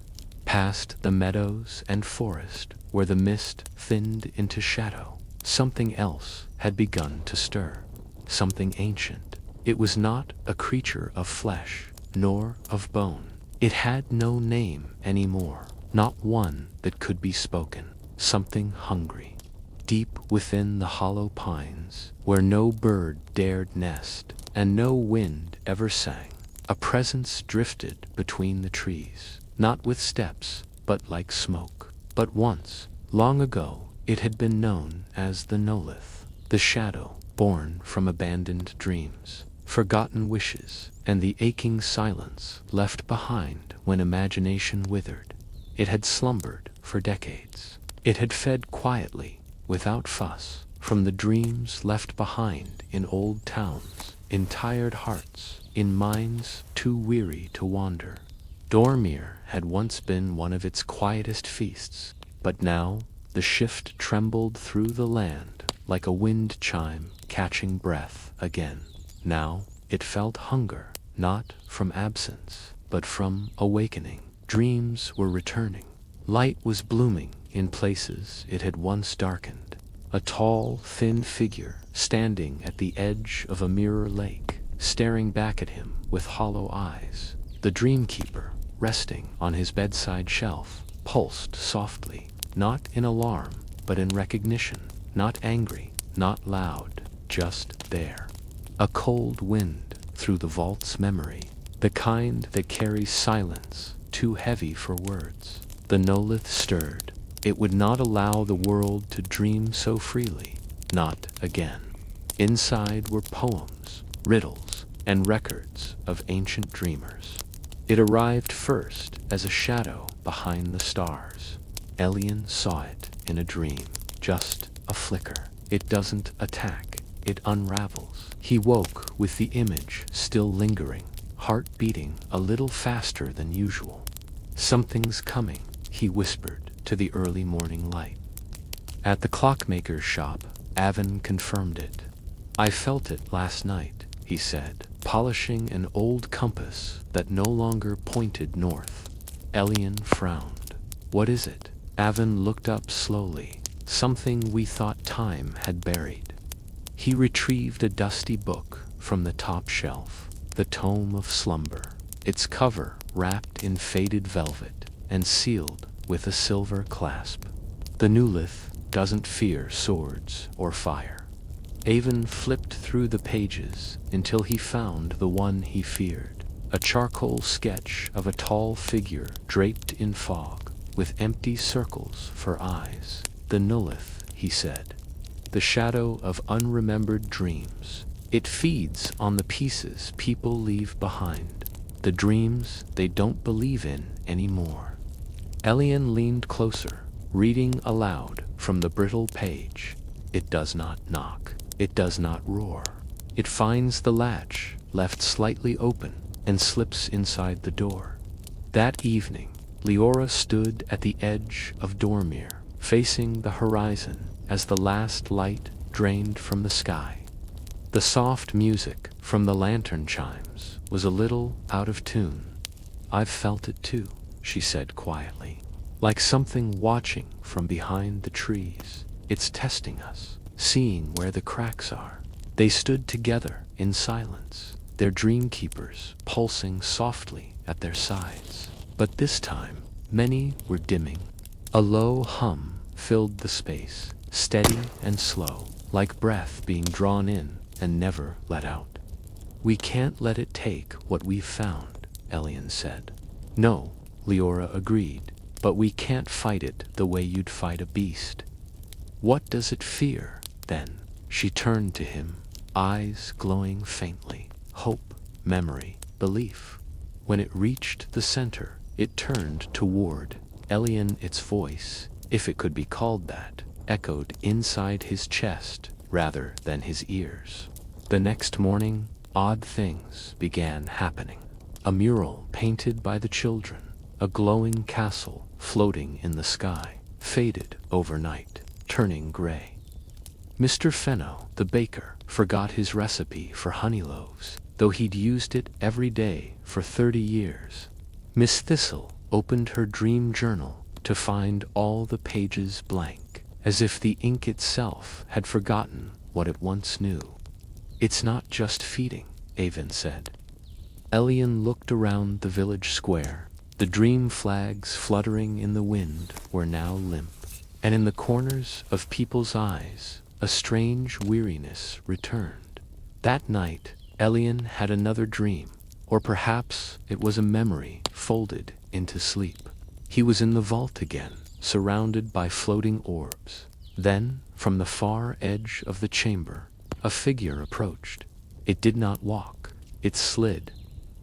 past the meadows and forest where the mist thinned into shadow. Something else had begun to stir, something ancient. It was not a creature of flesh, nor of bone. It had no name anymore, not one that could be spoken. Something hungry, deep within the hollow pines, where no bird dared nest, and no wind ever sang. A presence drifted between the trees, not with steps, but like smoke. But once, long ago, it had been known as the Nullith, the shadow born from abandoned dreams, forgotten wishes, and the aching silence left behind when imagination withered. It had slumbered for decades. It had fed quietly, without fuss, from the dreams left behind in old towns, in tired hearts, in minds too weary to wander. Dormir had once been one of its quietest feasts, but now the shift trembled through the land like a wind chime catching breath again. Now it felt hunger, not from absence, but from awakening. Dreams were returning. Light was blooming in places it had once darkened. A tall, thin figure standing at the edge of a mirror lake, staring back at him with hollow eyes. The Dreamkeeper, resting on his bedside shelf, pulsed softly, not in alarm, but in recognition. Not angry, not loud, just there. A cold wind through the vault's memory, the kind that carries silence too heavy for words. The Nullith stirred. It would not allow the world to dream so freely. Not again. Inside were poems, riddles, and records of ancient dreamers. It arrived first as a shadow behind the stars. Elian saw it in a dream, just a flicker. It doesn't attack, it unravels. He woke with the image still lingering, heart beating a little faster than usual. Something's coming, he whispered to the early morning light. At the clockmaker's shop, Avon confirmed it. I felt it last night, he said, polishing an old compass that no longer pointed north. Elian frowned. What is it? Avon looked up slowly. Something we thought time had buried. He retrieved a dusty book from the top shelf, the Tome of Slumber, its cover wrapped in faded velvet and sealed with a silver clasp. The Nullith doesn't fear swords or fire. Avon flipped through the pages until he found the one he feared, a charcoal sketch of a tall figure draped in fog, with empty circles for eyes. The Nullith, he said. The shadow of unremembered dreams. It feeds on the pieces people leave behind, the dreams they don't believe in anymore. Elian leaned closer, reading aloud from the brittle page. It does not knock. It does not roar. It finds the latch, left slightly open, and slips inside the door. That evening, Leora stood at the edge of Dormir, facing the horizon as the last light drained from the sky. The soft music from the lantern chimes was a little out of tune. I've felt it too, she said quietly, like something watching from behind the trees. It's testing us, seeing where the cracks are. They stood together in silence, their dreamkeepers pulsing softly at their sides. But this time, many were dimming. A low hum filled the space, steady and slow, like breath being drawn in and never let out. We can't let it take what we've found, Elian said. No, Leora agreed, but we can't fight it the way you'd fight a beast. What does it fear, then? She turned to him, eyes glowing faintly. hope, memory, belief. When it reached the center, it turned toward Elian. Its voice, if it could be called that, echoed inside his chest rather than his ears. The next morning, odd things began happening. A mural painted by the children, a glowing castle floating in the sky, faded overnight, turning gray. Mr. Fenno, the baker, forgot his recipe for honey loaves, though he'd used it every day for 30 years. Miss Thistle opened her dream journal to find all the pages blank, as if the ink itself had forgotten what it once knew. "It's not just feeding," Avon said. Elian looked around the village square. The dream flags fluttering in the wind were now limp, and in the corners of people's eyes, a strange weariness returned. That night, Elian had another dream, or perhaps it was a memory folded into sleep. He was in the vault again, surrounded by floating orbs. Then, from the far edge of the chamber, a figure approached. It did not walk, it slid.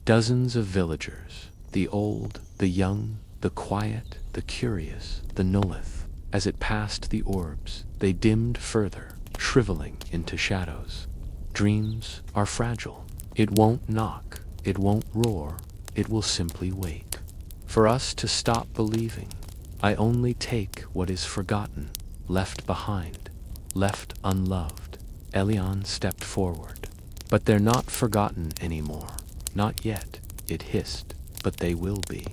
Dozens of villagers, the old, the young, the quiet, the curious, the Nullith. As it passed the orbs, they dimmed further, shriveling into shadows. Dreams are fragile. It won't knock, it won't roar, it will simply wait. For us to stop believing, I only take what is forgotten, left behind, left unloved. Elian stepped forward. But they're not forgotten anymore. Not yet, it hissed, but they will be.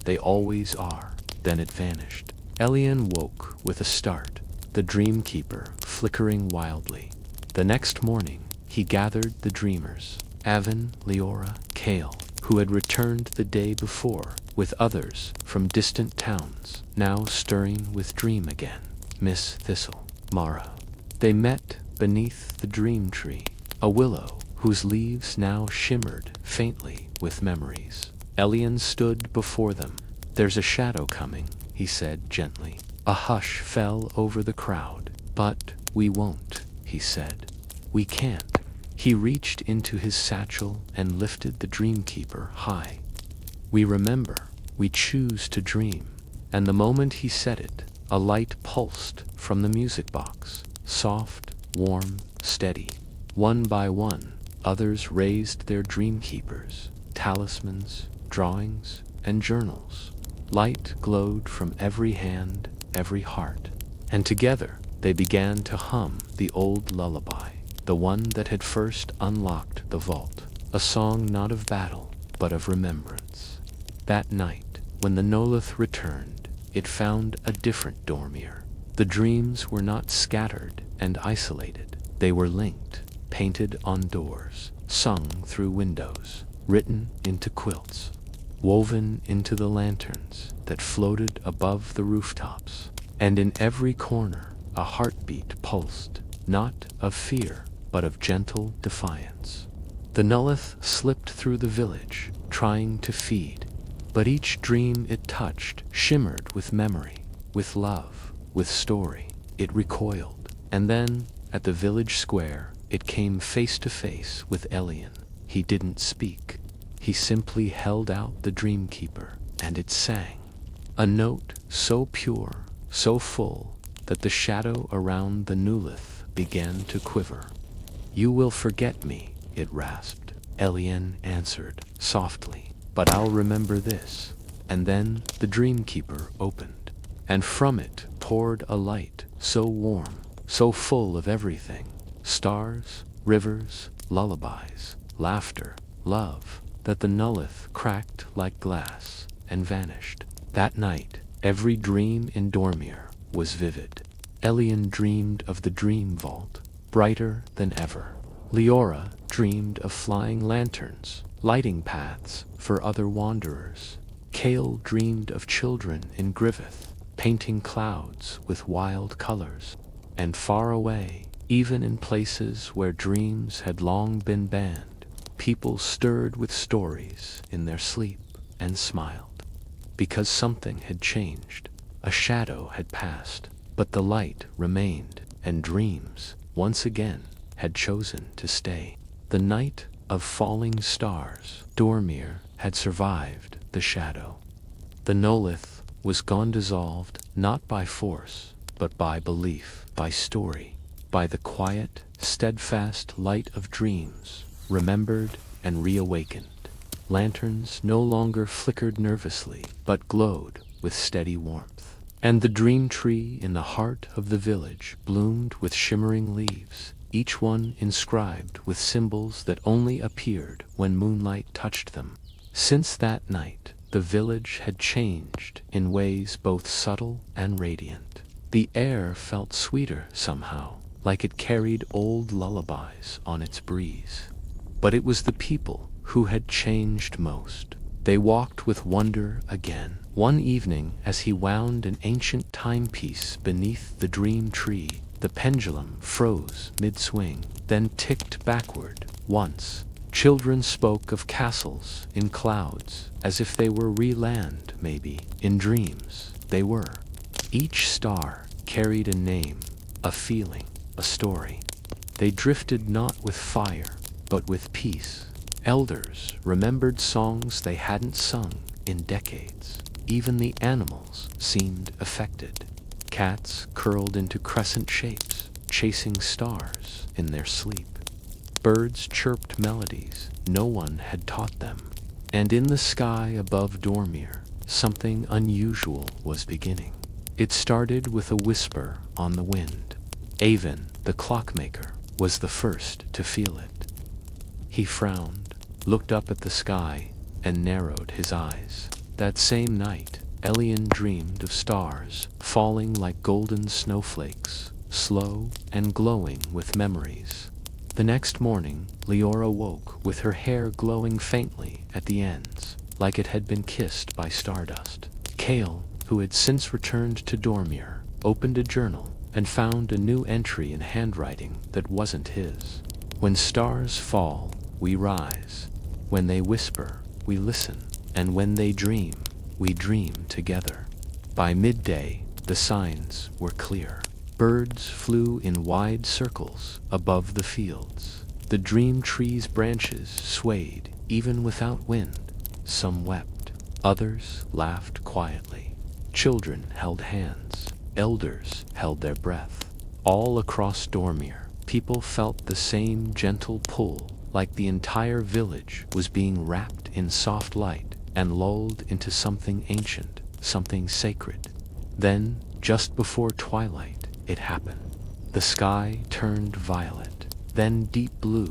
They always are. Then it vanished. Elian woke with a start, the Dreamkeeper flickering wildly. The next morning, he gathered the dreamers, Avon, Leora, Kale, who had returned the day before, with others from distant towns, now stirring with dream again. Miss Thistle, Mara. They met beneath the dream tree, a willow whose leaves now shimmered faintly with memories. Elian stood before them. "There's a shadow coming," he said gently. A hush fell over the crowd. "But we won't," he said. "We can't." He reached into his satchel and lifted the Dreamkeeper high. "We remember, we choose to dream." And the moment he said it, a light pulsed from the music box, soft, warm, steady. One by one, others raised their Dreamkeepers, talismans, drawings, and journals. Light glowed from every hand, every heart, and together they began to hum the old lullaby, the one that had first unlocked the vault, a song not of battle, but of remembrance. That night, when the Nullith returned, it found a different Dormir. The dreams were not scattered and isolated. They were linked, painted on doors, sung through windows, written into quilts, woven into the lanterns that floated above the rooftops. And in every corner, a heartbeat pulsed, not of fear, but of gentle defiance. The Nullith slipped through the village, trying to feed, but each dream it touched shimmered with memory, with love, with story. It recoiled, and then, at the village square, it came face to face with Elian. He didn't speak. He simply held out the Dreamkeeper, and it sang. A note so pure, so full, that the shadow around the Nullith began to quiver. "You will forget me," it rasped. Elian answered, softly, "But I'll remember this." And then the Dreamkeeper opened, and from it poured a light so warm, so full of everything. Stars, rivers, lullabies, laughter, love, that the Nullith cracked like glass and vanished. That night, every dream in Dormir was vivid. Elian dreamed of the dream vault, brighter than ever. Leora dreamed of flying lanterns, lighting paths for other wanderers. Kale dreamed of children in Griveth, painting clouds with wild colors. And far away, even in places where dreams had long been banned, people stirred with stories in their sleep and smiled. Because something had changed. A shadow had passed, but the light remained, and dreams, once again, had chosen to stay. The night of falling stars. Dormir had survived the shadow. The Nullith was gone, dissolved, not by force, but by belief, by story, by the quiet, steadfast light of dreams, remembered and reawakened. Lanterns no longer flickered nervously, but glowed with steady warmth. And the dream tree in the heart of the village bloomed with shimmering leaves, each one inscribed with symbols that only appeared when moonlight touched them. Since that night, the village had changed in ways both subtle and radiant. The air felt sweeter somehow, like it carried old lullabies on its breeze. But it was the people who had changed most. They walked with wonder again. One evening, as he wound an ancient timepiece beneath the dream tree, the pendulum froze mid-swing, then ticked backward. Once, children spoke of castles in clouds, as if they were re-land, maybe. In dreams, they were. Each star carried a name, a feeling, a story. They drifted not with fire, but with peace. Elders remembered songs they hadn't sung in decades. Even the animals seemed affected. Cats curled into crescent shapes, chasing stars in their sleep. Birds chirped melodies no one had taught them. And in the sky above Dormir, something unusual was beginning. It started with a whisper on the wind. Avon, the clockmaker, was the first to feel it. He frowned, looked up at the sky, and narrowed his eyes. That same night, Elian dreamed of stars falling like golden snowflakes, slow and glowing with memories. The next morning, Leora woke with her hair glowing faintly at the ends, like it had been kissed by stardust. Kale, who had since returned to Dormir, opened a journal and found a new entry in handwriting that wasn't his. When stars fall, we rise. When they whisper, we listen. And when they dream, we dream together. By midday, the signs were clear. Birds flew in wide circles above the fields. The dream tree's branches swayed even without wind. Some wept, others laughed quietly. Children held hands, elders held their breath. All across Dormir, people felt the same gentle pull, like the entire village was being wrapped in soft light and lulled into something ancient, something sacred. Then, just before twilight, it happened. The sky turned violet, then deep blue,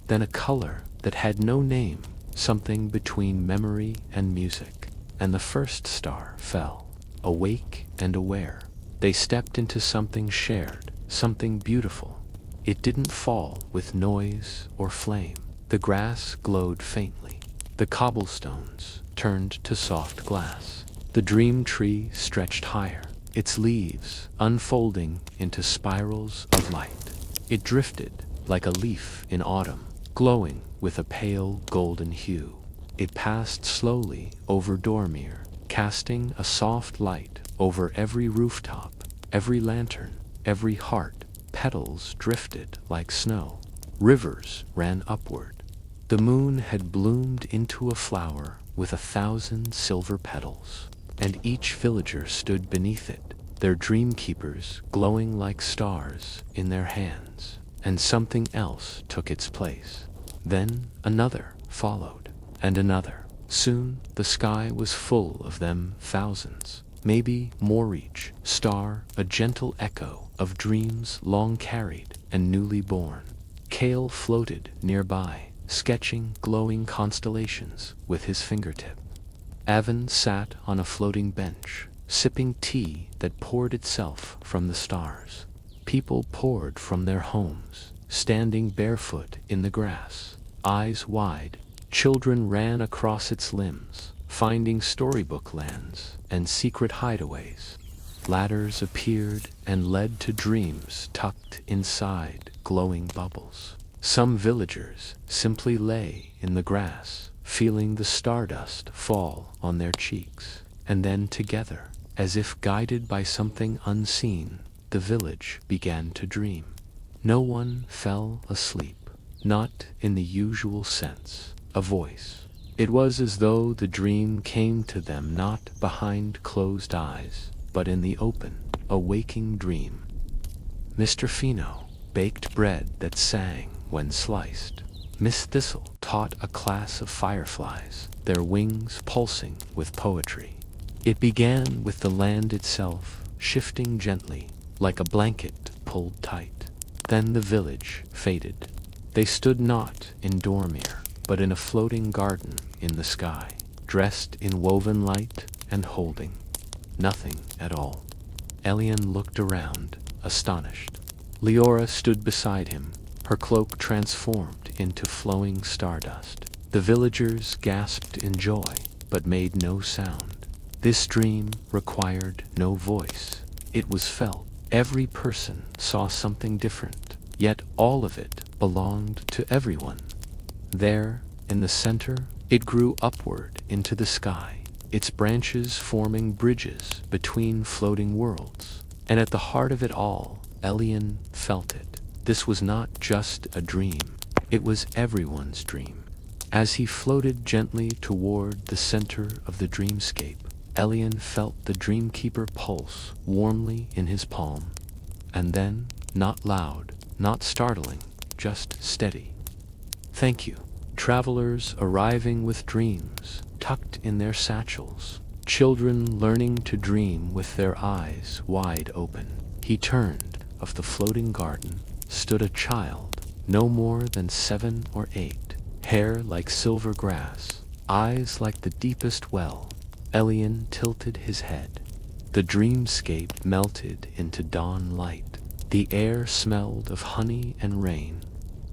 then a color that had no name, something between memory and music. And the first star fell, awake and aware. They stepped into something shared, something beautiful. It didn't fall with noise or flame. The grass glowed faintly. The cobblestones turned to soft glass. The dream tree stretched higher, its leaves unfolding into spirals of light. It drifted like a leaf in autumn, glowing with a pale golden hue. It passed slowly over Dormir, casting a soft light over every rooftop, every lantern, every heart. Petals drifted like snow. Rivers ran upward. The moon had bloomed into a flower with 1,000 silver petals, and each villager stood beneath it, their dreamkeepers glowing like stars in their hands. And something else took its place. Then another followed, and another. Soon the sky was full of them, thousands, maybe more each star, a gentle echo of dreams long carried and newly born. Kale floated nearby, sketching glowing constellations with his fingertip. Avon sat on a floating bench, sipping tea that poured itself from the stars. People poured from their homes, standing barefoot in the grass, eyes wide. Children ran across its limbs, finding storybook lands and secret hideaways. Ladders appeared and led to dreams tucked inside glowing bubbles. Some villagers simply lay in the grass, feeling the stardust fall on their cheeks. And then together, as if guided by something unseen, the village began to dream. No one fell asleep. not in the usual sense, a voice. It was as though the dream came to them not behind closed eyes, but in the open, a waking dream. Mr. Fino baked bread that sang when sliced. Miss Thistle taught a class of fireflies, their wings pulsing with poetry. It began with the land itself shifting gently, like a blanket pulled tight. Then the village faded. They stood not in Dormir, but in a floating garden in the sky, dressed in woven light and holding nothing at all. Elian looked around, astonished. Leora stood beside him, her cloak transformed into flowing stardust. The villagers gasped in joy, but made no sound. This dream required no voice. It was felt. Every person saw something different, yet all of it belonged to everyone. There, in the center, it grew upward into the sky, its branches forming bridges between floating worlds. And at the heart of it all, Elian felt it. This was not just a dream. It was everyone's dream. As he floated gently toward the center of the dreamscape, Elian felt the Dreamkeeper pulse warmly in his palm. And then, not loud, not startling, just steady. Thank you. Travelers arriving with dreams, tucked in their satchels. Children learning to dream with their eyes wide open. He turned. Of the floating garden stood a child, no more than 7 or 8, hair like silver grass, eyes like the deepest well. Elian tilted his head. The dreamscape melted into dawn light. The air smelled of honey and rain.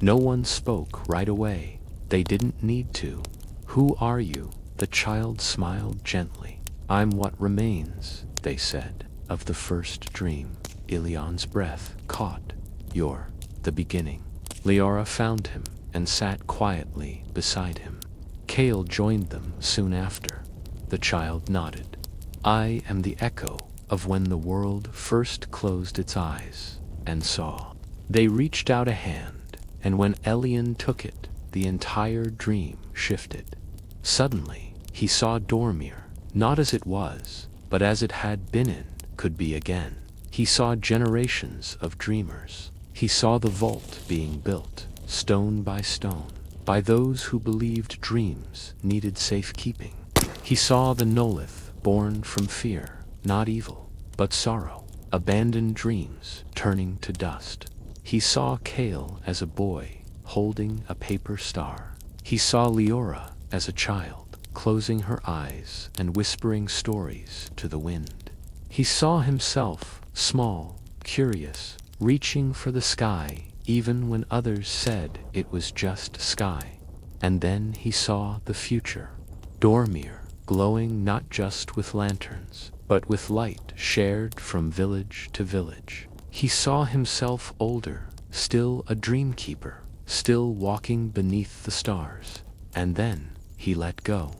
No one spoke right away. They didn't need to. Who are you? The child smiled gently. I'm what remains, they said, of the first dream. Elian's breath caught. You're the beginning. Leora found him and sat quietly beside him. Kale joined them soon after. The child nodded. I am the echo of when the world first closed its eyes and saw. They reached out a hand, and when Elian took it, the entire dream shifted. Suddenly, he saw Dormir, not as it was, but as it had been in, could be again. He saw generations of dreamers. He saw the vault being built, stone by stone, by those who believed dreams needed safekeeping. He saw the Nullith born from fear, not evil, but sorrow, abandoned dreams turning to dust. He saw Kale as a boy, holding a paper star. He saw Leora as a child, closing her eyes and whispering stories to the wind. He saw himself, small, curious, reaching for the sky even when others said it was just sky. And then he saw the future. Dormir, glowing not just with lanterns, but with light shared from village to village. He saw himself older, still a dreamkeeper, still walking beneath the stars. And then he let go.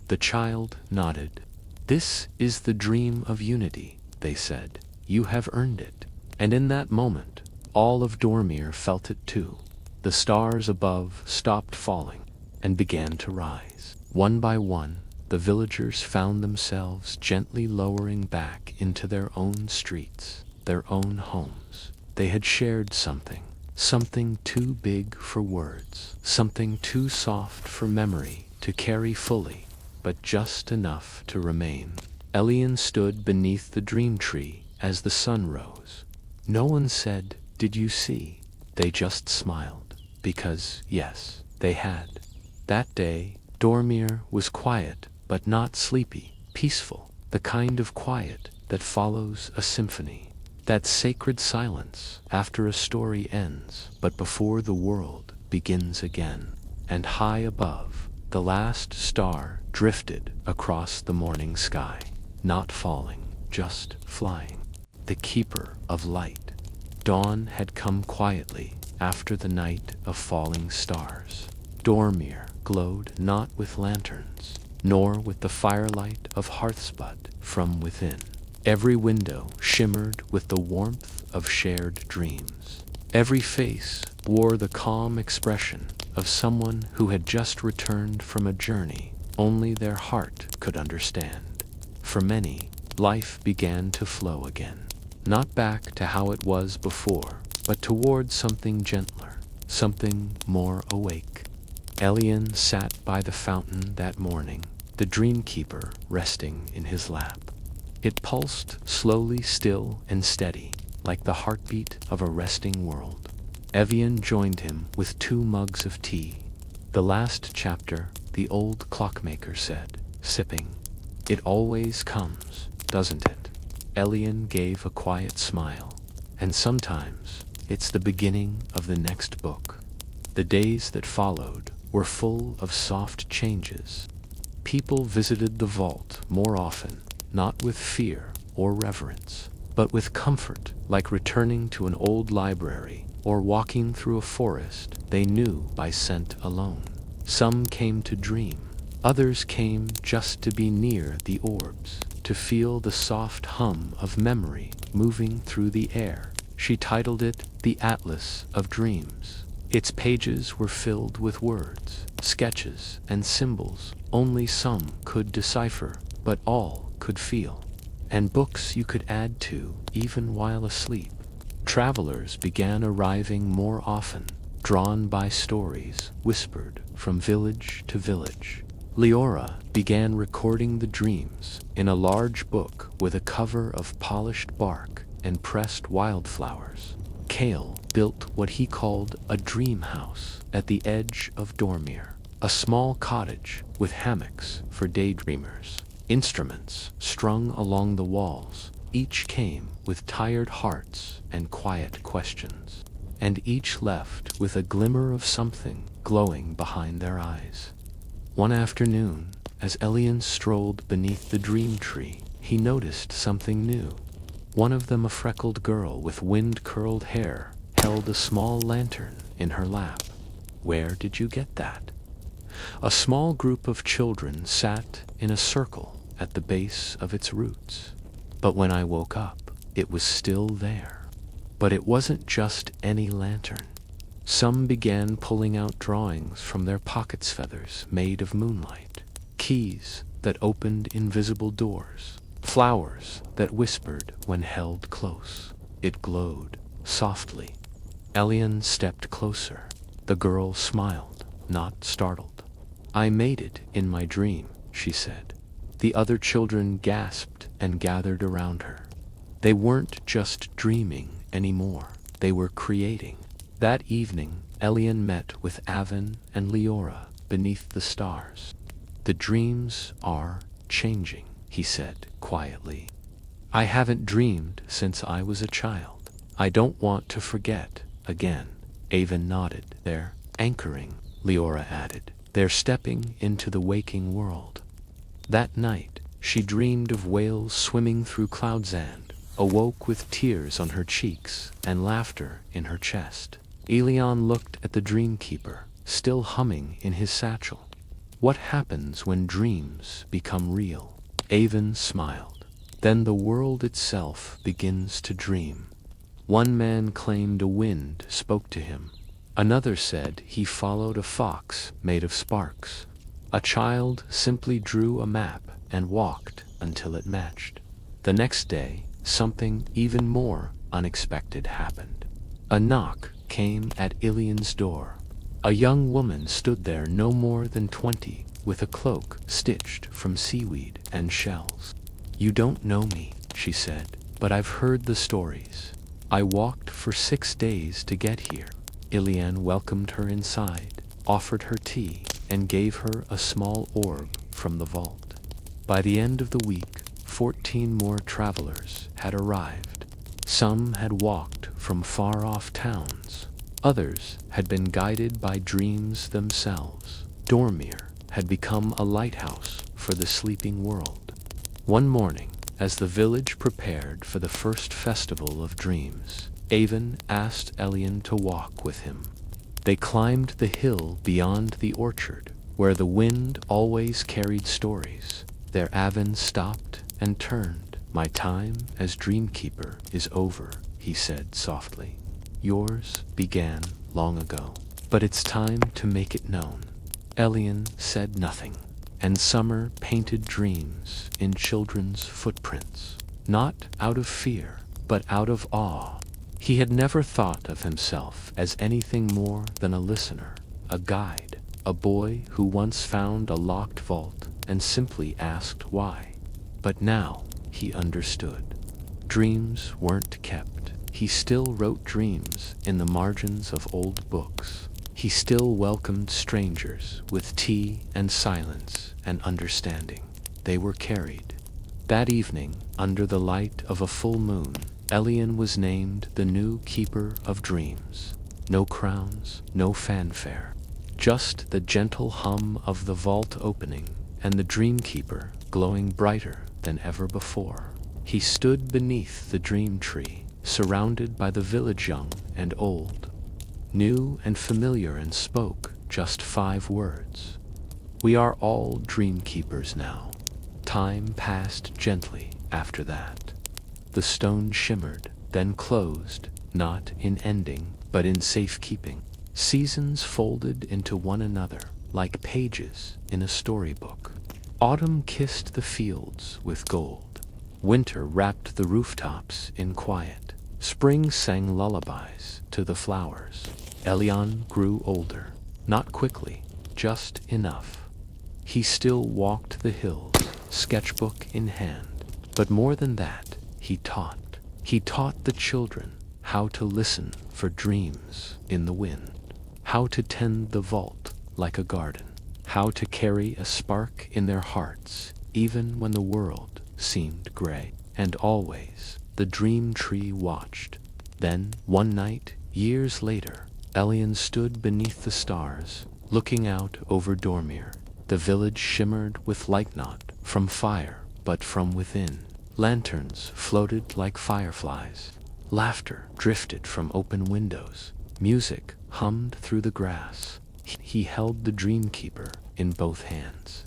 The child nodded. This is the dream of unity, they said. You have earned it. And in that moment, all of Dormir felt it too. The stars above stopped falling and began to rise. One by one, the villagers found themselves gently lowering back into their own streets, their own homes. They had shared something, something too big for words, something too soft for memory to carry fully, but just enough to remain. Elian stood beneath the dream tree as the sun rose. No one said, "Did you see?" They just smiled, because, yes, they had. That day, Dormir was quiet, but not sleepy, peaceful, the kind of quiet that follows a symphony. That sacred silence after a story ends, but before the world begins again. And high above, the last star drifted across the morning sky, not falling, just flying. The keeper of light. Dawn had come quietly after the night of falling stars. Dormir glowed not with lanterns, nor with the firelight of hearthspud from within. Every window shimmered with the warmth of shared dreams. Every face wore the calm expression of someone who had just returned from a journey only their heart could understand. For many, life began to flow again. Not back to how it was before, but toward something gentler, something more awake. Elian sat by the fountain that morning, the Dreamkeeper resting in his lap. It pulsed slowly, still and steady, like the heartbeat of a resting world. Evian joined him with 2 mugs of tea. "The last chapter," the old clockmaker said, sipping. "It always comes, doesn't it?" Elian gave a quiet smile. "And sometimes it's the beginning of the next book." The days that followed were full of soft changes. People visited the vault more often, not with fear or reverence, but with comfort, like returning to an old library or walking through a forest they knew by scent alone. Some came to dream. Others came just to be near the orbs, to feel the soft hum of memory moving through the air. She titled it The Atlas of Dreams. Its pages were filled with words, sketches, and symbols only some could decipher, but all could feel. And books you could add to, even while asleep. Travelers began arriving more often, drawn by stories whispered from village to village. Leora began recording the dreams in a large book with a cover of polished bark and pressed wildflowers. Kale built what he called a dream house at the edge of Dormir, a small cottage with hammocks for daydreamers. Instruments strung along the walls, each came with tired hearts and quiet questions, and each left with a glimmer of something glowing behind their eyes. One afternoon, as Elian strolled beneath the dream tree, he noticed something new. One of them, a freckled girl with wind-curled hair, held a small lantern in her lap. "Where did you get that?" A small group of children sat in a circle at the base of its roots. "But when I woke up, it was still there." But it wasn't just any lantern. Some began pulling out drawings from their pockets, feathers made of moonlight, keys that opened invisible doors, flowers that whispered when held close. It glowed softly. Elian stepped closer. The girl smiled, not startled. "I made it in my dream," she said. The other children gasped and gathered around her. They weren't just dreaming anymore. They were creating. That evening, Elian met with Avon and Leora beneath the stars. "The dreams are changing," he said quietly. "I haven't dreamed since I was a child. I don't want to forget again." Avon nodded. "They're anchoring," Leora added. "They're stepping into the waking world." That night, she dreamed of whales swimming through cloudsand, awoke with tears on her cheeks and laughter in her chest. Elian looked at the Dreamkeeper, still humming in his satchel. "What happens when dreams become real?" Avon smiled. "Then the world itself begins to dream." One man claimed a wind spoke to him. Another said he followed a fox made of sparks. A child simply drew a map and walked until it matched. The next day, something even more unexpected happened. A knock came at Ilian's door. A young woman stood there, no more than 20, with a cloak stitched from seaweed and shells. "You don't know me," she said, "but I've heard the stories. I walked for 6 days to get here." Elian welcomed her inside, offered her tea, and gave her a small orb from the vault. By the end of the week, 14 more travelers had arrived. Some had walked from far-off towns. Others had been guided by dreams themselves. Dormir had become a lighthouse for the sleeping world. One morning, as the village prepared for the first festival of dreams, Avon asked Elian to walk with him. They climbed the hill beyond the orchard, where the wind always carried stories. There Avon stopped and turned. "My time as Dreamkeeper is over," he said softly. yours began long ago, but it's time to make it known. Elian said nothing, and summer painted dreams in children's footprints, not out of fear, but out of awe. He had never thought of himself as anything more than a listener, a guide, a boy who once found a locked vault and simply asked why. But now he understood. Dreams weren't kept. He still wrote dreams in the margins of old books. He still welcomed strangers with tea and silence and understanding. They were carried. That evening, under the light of a full moon, Elian was named the new keeper of dreams. No crowns, no fanfare, just the gentle hum of the vault opening and the dreamkeeper glowing brighter than ever before. He stood beneath the dream tree, surrounded by the village young and old, new and familiar, and spoke just 5 words. We are all dreamkeepers now. Time passed gently after that. The stone shimmered, then closed, not in ending, but in safekeeping. Seasons folded into one another like pages in a storybook. Autumn kissed the fields with gold. Winter wrapped the rooftops in quiet. Spring sang lullabies to the flowers. Elian grew older, not quickly, just enough. He still walked the hills, sketchbook in hand. But more than that, he taught. He taught the children how to listen for dreams in the wind, how to tend the vault like a garden, how to carry a spark in their hearts even when the world seemed gray. And always the dream tree watched. Then, one night, years later, Elian stood beneath the stars, looking out over Dormir. The village shimmered with light, not from fire, but from within. Lanterns floated like fireflies. Laughter drifted from open windows. Music hummed through the grass. He held the Dreamkeeper in both hands.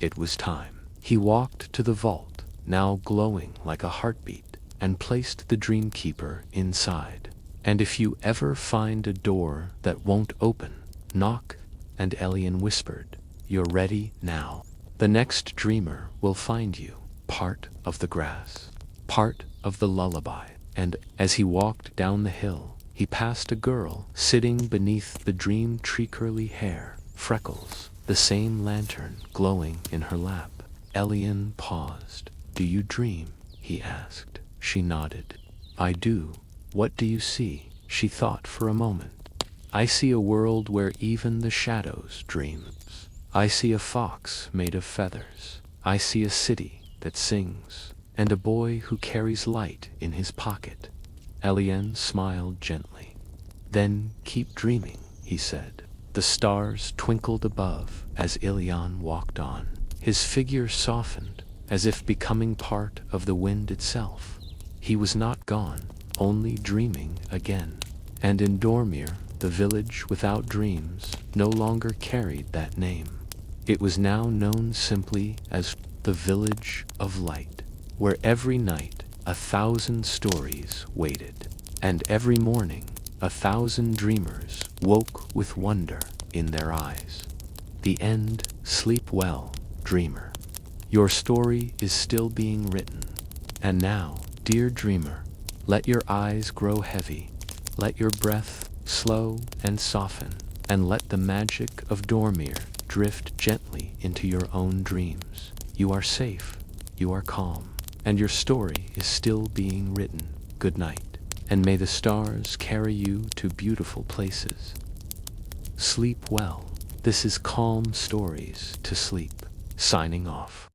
It was time. He walked to the vault, now glowing like a heartbeat, and placed the Dreamkeeper inside. And if you ever find a door that won't open, knock, and Elian whispered, "You're ready now. The next dreamer will find you, part of the grass, part of the lullaby." And as he walked down the hill, he passed a girl sitting beneath the dream tree, curly hair, freckles, the same lantern glowing in her lap. Elian paused. "Do you dream?" he asked. She nodded. "I do. What do you see?" She thought for a moment. "I see a world where even the shadows dreams. I see a fox made of feathers. I see a city that sings, and a boy who carries light in his pocket." Elian smiled gently. "Then keep dreaming," he said. The stars twinkled above as Elian walked on. His figure softened, as if becoming part of the wind itself. He was not gone, only dreaming again. And in Dormir, the village without dreams no longer carried that name. It was now known simply as the Village of Light, where every night 1,000 stories waited, and every morning 1,000 dreamers woke with wonder in their eyes. The end. Sleep well, dreamer. Your story is still being written. And now, dear dreamer, let your eyes grow heavy, let your breath slow and soften, and let the magic of Dormir drift gently into your own dreams. You are safe, you are calm, and your story is still being written. Good night, and may the stars carry you to beautiful places. Sleep well. This is Calm Stories to Sleep, signing off.